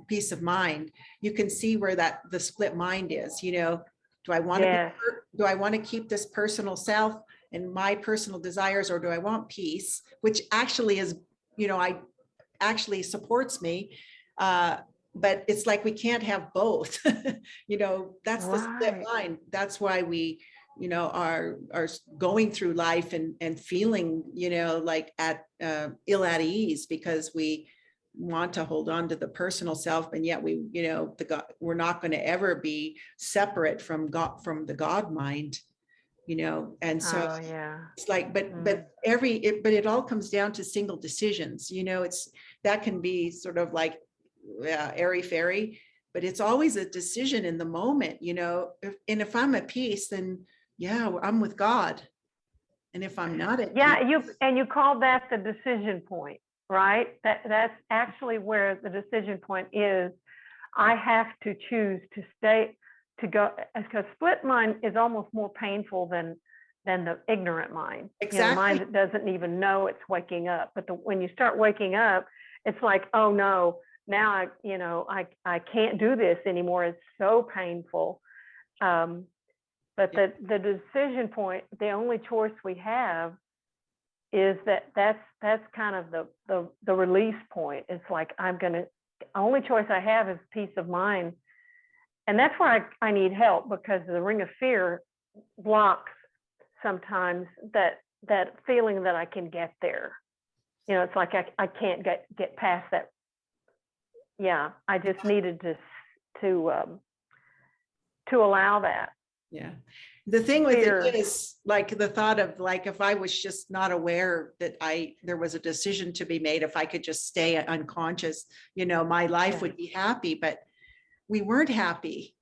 peace of mind? You can see where the split mind is. Do I want Yes. do I want to keep this personal self and my personal desires, or do I want peace, which actually is, actually supports me. But it's like, we can't have both. That's the split Right. mind. That's why we, are going through life and feeling, like ill at ease, because we want to hold on to the personal self, and yet we, we're not going to ever be separate from the God mind, and so Oh, yeah. it's like, but it all comes down to single decisions. That can be sort of like airy fairy, but it's always a decision in the moment. If I'm at peace, then yeah, I'm with God. And if I'm not at peace, you called that the decision point, right? That's actually where the decision point is. I have to choose to go, because split mind is almost more painful than the ignorant mind. Exactly. The mind that doesn't even know it's waking up. But when you start waking up, it's like, oh no, now I can't do this anymore. It's so painful. But the decision point, the only choice we have is that's kind of the release point. It's like, the only choice I have is peace of mind. And that's where I need help, because the ring of fear blocks sometimes that feeling that I can get there. It's like I can't get past that. Yeah, I just needed to allow that. Yeah. The thing with Fear. it is, like, the thought of, like, if I was just not aware that there was a decision to be made, if I could just stay unconscious, my life would be happy. But we weren't happy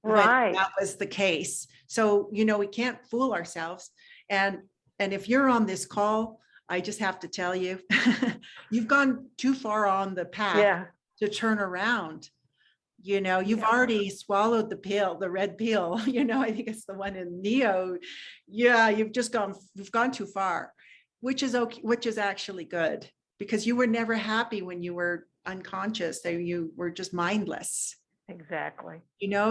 when that was the case. So, we can't fool ourselves. And if you're on this call, I just have to tell you, you've gone too far on the path to turn around. You've already swallowed the pill, the red pill, I think it's the one in Neo. Yeah, you've gone too far, which is okay, which is actually good, because you were never happy when you were unconscious, that you were just mindless. Exactly.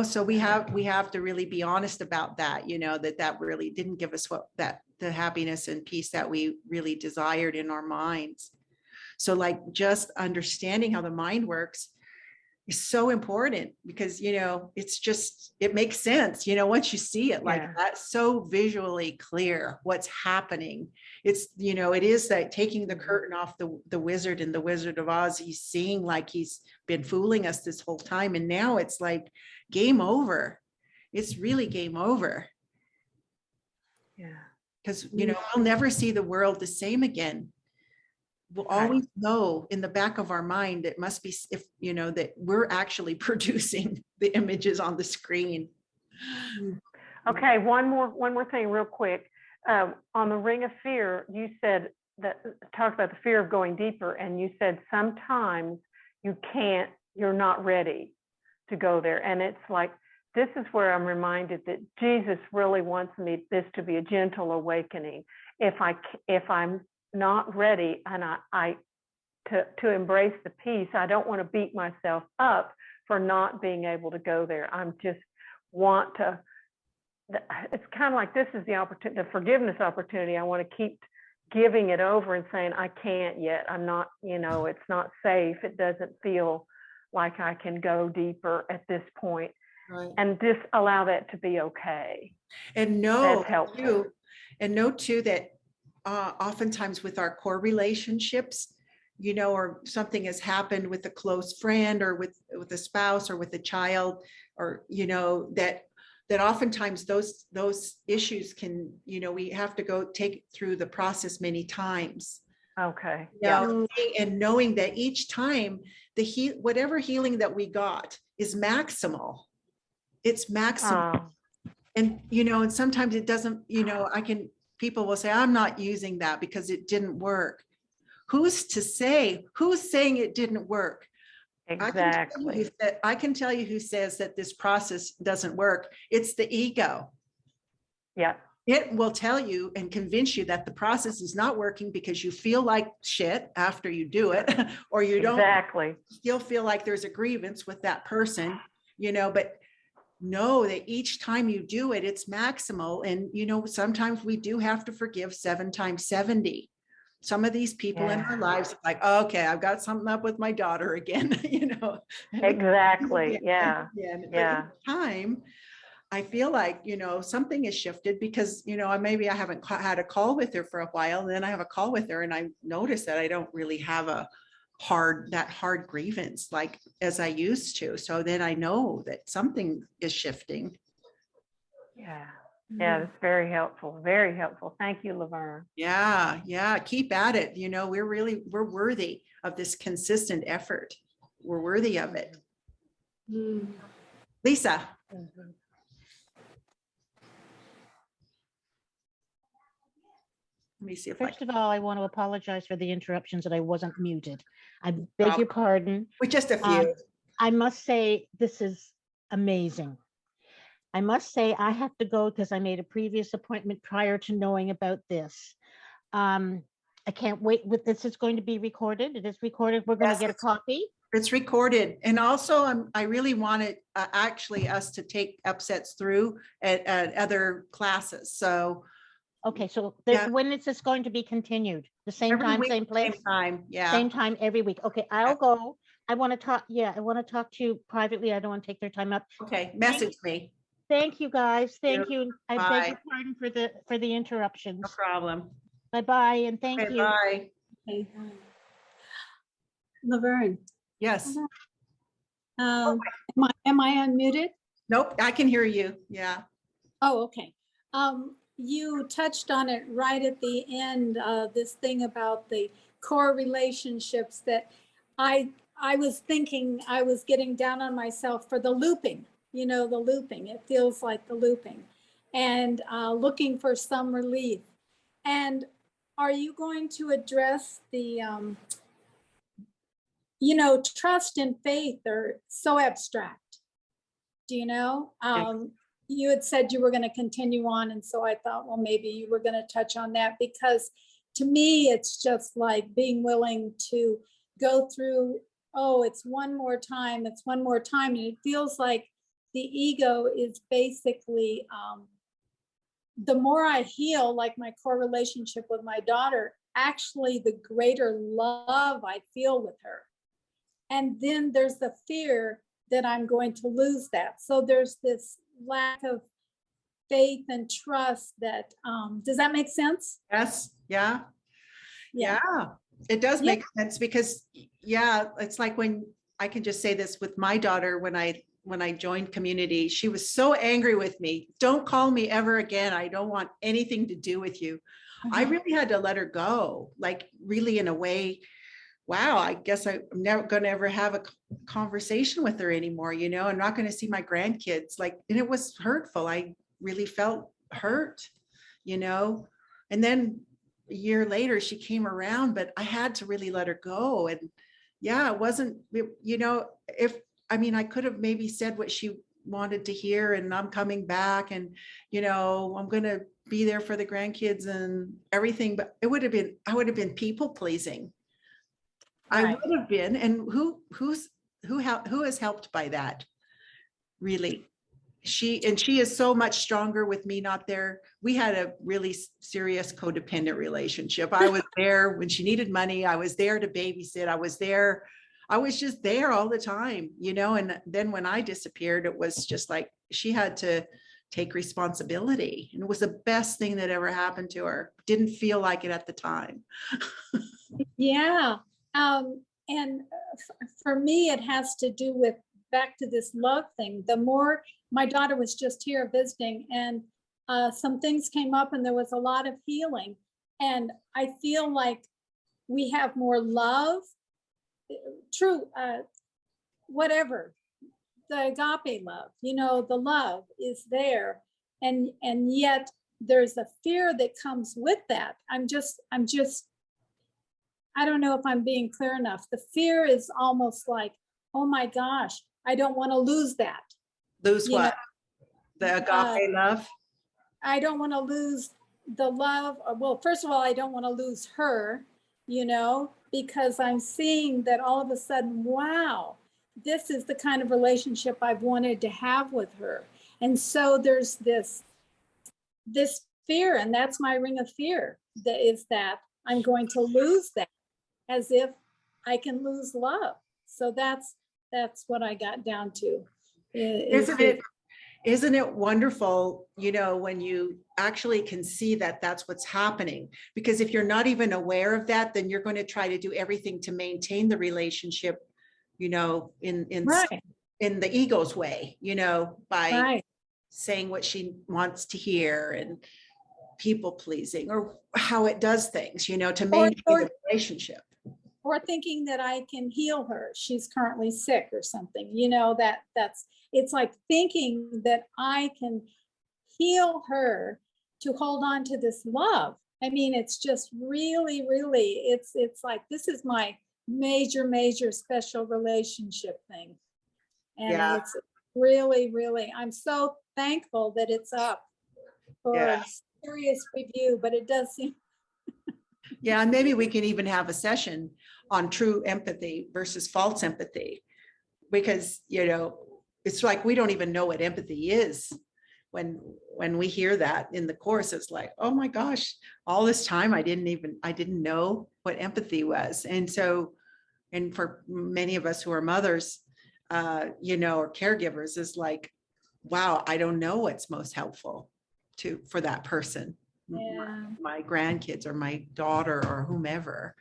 So we have to really be honest about that, that really didn't give us the happiness and peace that we really desired in our minds. So, like, just understanding how the mind works, is so important because, you know, it's just, it makes sense, you know, once you see it like Yeah. that, so visually clear what's happening. It's, you know, it is like taking the curtain off the wizard in the Wizard of Oz. He's seeing like he's been fooling us this whole time. And now it's like game over. It's really game over. Yeah. Because, you know, we'll never see the world the same again. We'll always know in the back of our mind, it must be, if, you know, that we're actually producing the images on the screen. Okay, one more thing real quick. On the Ring of Fear, you said that, talked about the fear of going deeper, and you said sometimes you can't, you're not ready to go there. And it's like, this is where I'm reminded that Jesus really wants me, this to be a gentle awakening. If I'm not ready and to embrace the peace, I don't want to beat myself up for not being able to go there. I'm just want to, it's kind of like, this is the opportunity, the forgiveness opportunity. I want to keep giving it over and saying, I can't yet. I'm not, you know, it's not safe. It doesn't feel like I can go deeper at this point. Right. And just allow that to be okay. And know That's helpful. too, and know too that oftentimes with our core relationships, you know, or something has happened with a close friend or with a spouse or with a child, or, you know, that oftentimes those issues can, you know, we have to go take through the process many times. Okay. You know, and knowing that each time whatever healing that we got is maximal. It's maximal. And, you know, and sometimes it doesn't, you know, people will say, I'm not using that because it didn't work. Who's to say, who's saying it didn't work? Exactly. I can tell you who says that this process doesn't work. It's the ego. Yeah. It will tell you and convince you that the process is not working because you feel like shit after you do it, or you don't still feel like there's a grievance with that person, you know, but know that each time you do it, it's maximal. And, you know, sometimes we do have to forgive 7 times 70. Some of these people in our lives, like, okay, I've got something up with my daughter again, you know. Exactly. Yeah. But each time I feel like, you know, something has shifted because, you know, maybe I haven't had a call with her for a while, and then I have a call with her and I notice that I don't really have that hard grievance like as I used to. So then I know that something is shifting. Yeah. Yeah, that's very helpful. Very helpful. Thank you, Laverne. Yeah. Keep at it. You know, we're worthy of this consistent effort. We're worthy of it. Lisa. Let me see if First of all, I want to apologize for the interruptions that I wasn't muted. I beg your pardon. with just a few. I must say, this is amazing. I must say I have to go because I made a previous appointment prior to knowing about this. I can't wait. This is going to be recorded. It is recorded. We're going to get a copy. It's recorded. And also I really wanted actually us to take upsets through at other classes. So okay, so when is this going to be continued? The same every time, week, same place? Same time, yeah. Same time every week. Okay, I'll go. I want to talk. Yeah, I want to talk to you privately. I don't want to take their time up. Okay, message me. Thank you, guys. Thank you. I Bye. beg your pardon for the interruptions. No problem. Bye-bye, and thank you. Bye. Okay. Laverne. Yes. Am I unmuted? Nope, I can hear you. Yeah. Oh, okay. You touched on it right at the end, this thing about the core relationships that I was thinking I was getting down on myself for the looping, you know, the looping. It feels like the looping and looking for some relief. And are you going to address the, you know, trust and faith are so abstract, do you know? You had said you were going to continue on. And so I thought, well, maybe you were going to touch on that, because to me, it's just like being willing to go through, oh, it's one more time. It's one more time. And it feels like the ego is basically, the more I heal, like my core relationship with my daughter, actually the greater love I feel with her. And then there's the fear that I'm going to lose that. So there's this lack of faith and trust that, does that make sense? Yes, yeah. Yeah. Yeah, it does Yeah. make sense because, yeah, it's like when I can just say this with my daughter, when I joined community, she was so angry with me. Don't call me ever again. I don't want anything to do with you. I really had to let her go, like really in a way, wow, I guess I'm never going to ever have a conversation with her anymore. I'm not going to see my grandkids, like, and it was hurtful. I really felt hurt, and then a year later she came around, but I had to really let her go. And yeah, it wasn't, if, I mean, I could have maybe said what she wanted to hear, and I'm coming back, and, I'm going to be there for the grandkids and everything, but I would have been people pleasing. I Right. would have been, and who has helped by that? Really? She is so much stronger with me not there. We had a really serious codependent relationship. I was there when she needed money. I was there to babysit. I was there. I was just there all the time, and then when I disappeared, it was just like she had to take responsibility. And it was the best thing that ever happened to her. Didn't feel like it at the time. Yeah. And for me, it has to do with back to this love thing. The more my daughter was just here visiting, and some things came up, and there was a lot of healing. And I feel like we have more love, true, whatever, the agape love, the love is there. And yet there's a fear that comes with that. I'm just, I don't know if I'm being clear enough. The fear is almost like, oh my gosh, I don't want to lose that. Lose You what? The agape love? I don't want to lose the love. Well, first of all, I don't want to lose her, because I'm seeing that all of a sudden, wow, this is the kind of relationship I've wanted to have with her. And so there's this fear, and that's my ring of fear, that is that I'm going to lose that, as if I can lose love. So that's what I got down to. Isn't it wonderful, when you actually can see that that's what's happening? Because if you're not even aware of that, then you're going to try to do everything to maintain the relationship, in Right. in the ego's way, by Right. saying what she wants to hear and people pleasing, or how it does things, to maintain the relationship. Or thinking that I can heal her. She's currently sick or something, it's like thinking that I can heal her to hold on to this love. I mean, it's just really, really, it's like, this is my major special relationship thing. And Yeah. it's really, really, I'm so thankful that it's up for serious review, but it does seem. Yeah, and maybe we can even have a session on true empathy versus false empathy, because, it's like we don't even know what empathy is. When we hear that in the course, it's like, oh my gosh, all this time I didn't know what empathy was. And so, and for many of us who are mothers, or caregivers, is like, wow, I don't know what's most helpful for that person. Yeah. My grandkids or my daughter or whomever.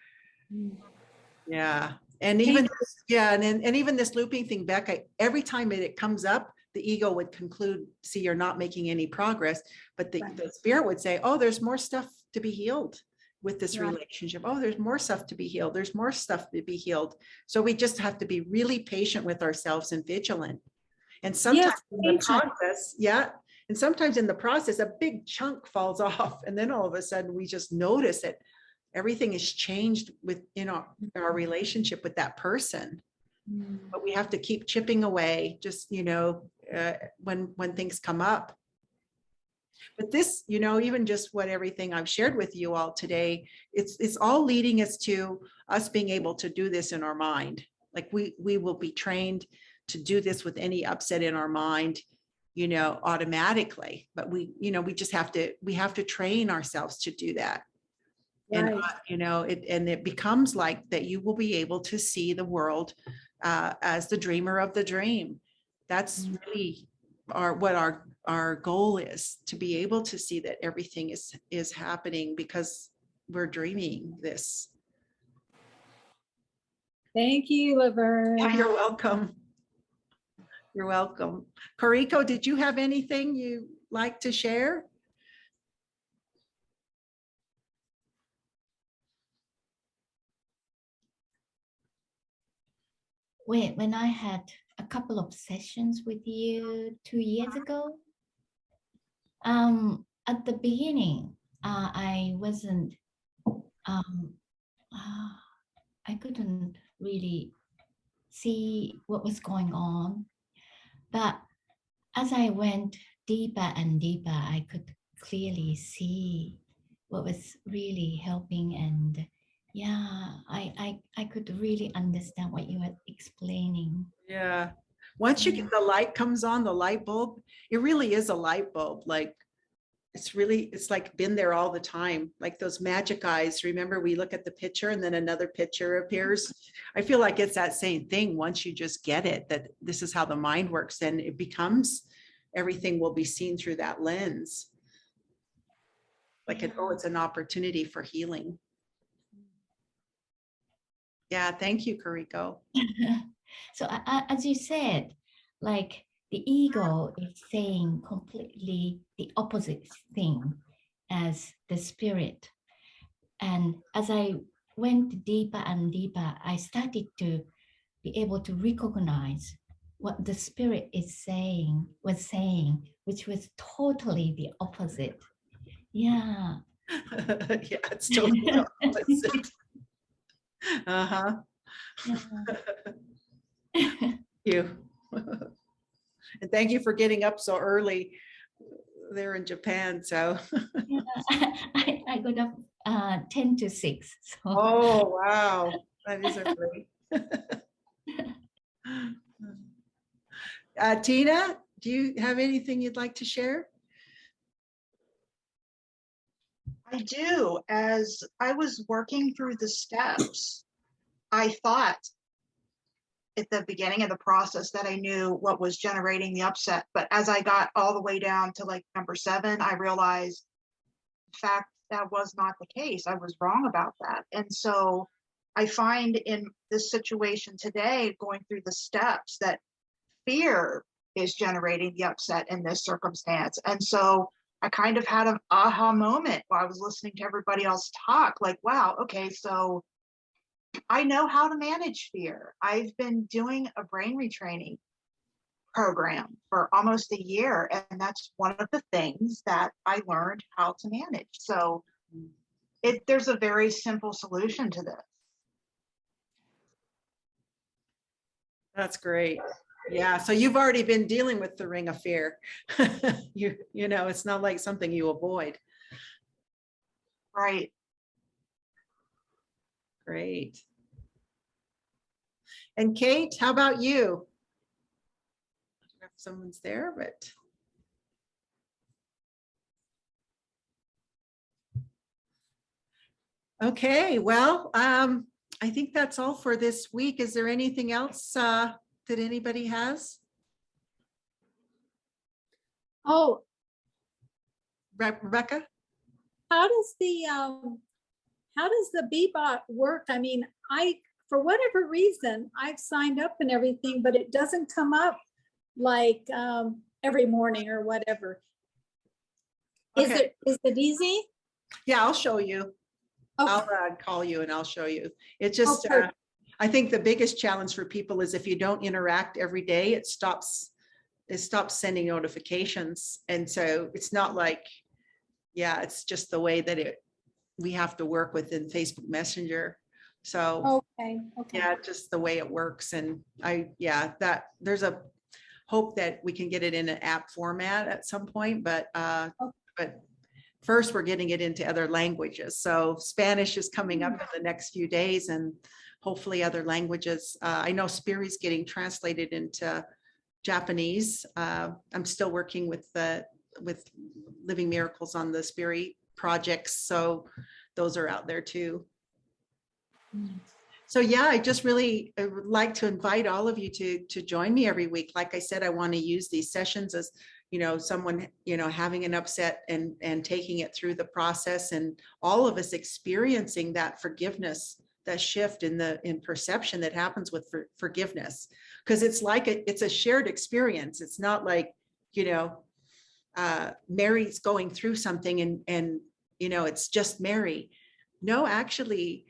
Yeah. And Thank even, you. and even this looping thing, Becca, every time it comes up, the ego would conclude, see, you're not making any progress, but the spirit would say, oh, there's more stuff to be healed with this relationship. Oh, there's more stuff to be healed. There's more stuff to be healed. So we just have to be really patient with ourselves and vigilant. And sometimes in the process, and sometimes in the process, a big chunk falls off. And then all of a sudden we just notice it. Everything is changed within our relationship with that person. But we have to keep chipping away, just, when things come up. But this, even just what everything I've shared with you all today, it's all leading us to us being able to do this in our mind. Like we will be trained to do this with any upset in our mind, automatically. But we just have to train ourselves to do that. And, it becomes like that you will be able to see the world as the dreamer of the dream. That's really what our goal is, to be able to see that everything is happening because we're dreaming this. Thank you, Laverne. Yeah, you're welcome. You're welcome. Kariko, did you have anything you like to share? When I had a couple of sessions with you 2 years ago, at the beginning, I wasn't, I couldn't really see what was going on. But as I went deeper and deeper, I could clearly see what was really helping. And yeah, I could really understand what you were explaining. Yeah. Once you get the light comes on, the light bulb, it really is a light bulb. Like it's like been there all the time. Like those magic eyes. Remember, we look at the picture and then another picture appears. I feel like it's that same thing. Once you just get it, that this is how the mind works, then it becomes, everything will be seen through that lens. Like, it's an opportunity for healing. Yeah, thank you, Kariko. So as you said, like the ego is saying completely the opposite thing as the spirit. And as I went deeper and deeper, I started to be able to recognize what the spirit was saying, which was totally the opposite. Yeah. Yeah, it's totally the opposite. Uh-huh. Thank you. And thank you for getting up so early there in Japan. So Yeah, I got up 10 to 6. So. oh wow, that is early. Tina, do you have anything you'd like to share? I do. As I was working through the steps, I thought at the beginning of the process that I knew what was generating the upset. But as I got all the way down to like number 7, I realized, in fact, that was not the case. I was wrong about that. And so I find in this situation today, going through the steps, that fear is generating the upset in this circumstance. And so I kind of had an aha moment while I was listening to everybody else talk, like, wow, okay, so I know how to manage fear. I've been doing a brain retraining program for almost a year, and that's one of the things that I learned how to manage. So there's a very simple solution to this. That's great. Yeah, so you've already been dealing with the ring of fear. you know, it's not like something you avoid. Right. Great. And Kate, how about you? I don't know if someone's there, but. Okay, well, I think that's all for this week. Is there anything else that anybody has? Oh, Rebecca? how does the Bebot work? I mean, for whatever reason, I've signed up and everything, but it doesn't come up like every morning or whatever. Okay. Is it easy? Yeah, I'll show you. Okay. I'll call you and I'll show you. It's just, perfect. I think the biggest challenge for people is if you don't interact every day, it stops sending notifications. And so it's not like, yeah, it's just the way that we have to work within Facebook Messenger. So Okay. yeah, just the way it works. And that there's a hope that we can get it in an app format at some point, but first we're getting it into other languages. So Spanish is coming up in the next few days, and hopefully other languages. I know Spiri's getting translated into Japanese. I'm still working with Living Miracles on the Spiri projects. So those are out there too. So yeah, I just really would like to invite all of you to join me every week. Like I said, I want to use these sessions as, someone, having an upset and taking it through the process, and all of us experiencing that forgiveness, that shift in perception that happens with forgiveness. Because it's like it's a shared experience. It's not like, Mary's going through something and it's just Mary. No, actually,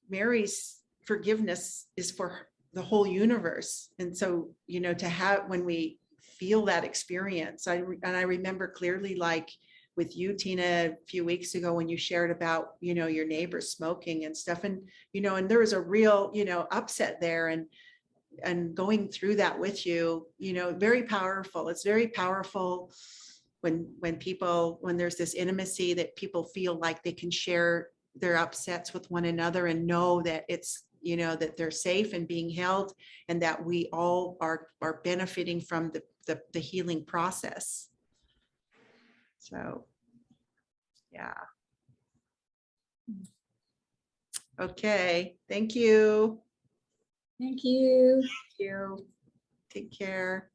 Mary's forgiveness is for the whole universe. And so, to have, when we feel that experience, I remember clearly, like with you, Tina, a few weeks ago, when you shared about, your neighbors smoking and stuff, and, and there was a real, upset there, and going through that with you, very powerful. It's very powerful when there's this intimacy, that people feel like they can share their upsets with one another and know that it's, that they're safe and being held, and that we all are benefiting from the healing process. So, yeah. Okay, thank you. Thank you. Thank you. Take care.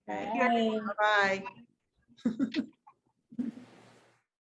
Okay. Bye. Bye.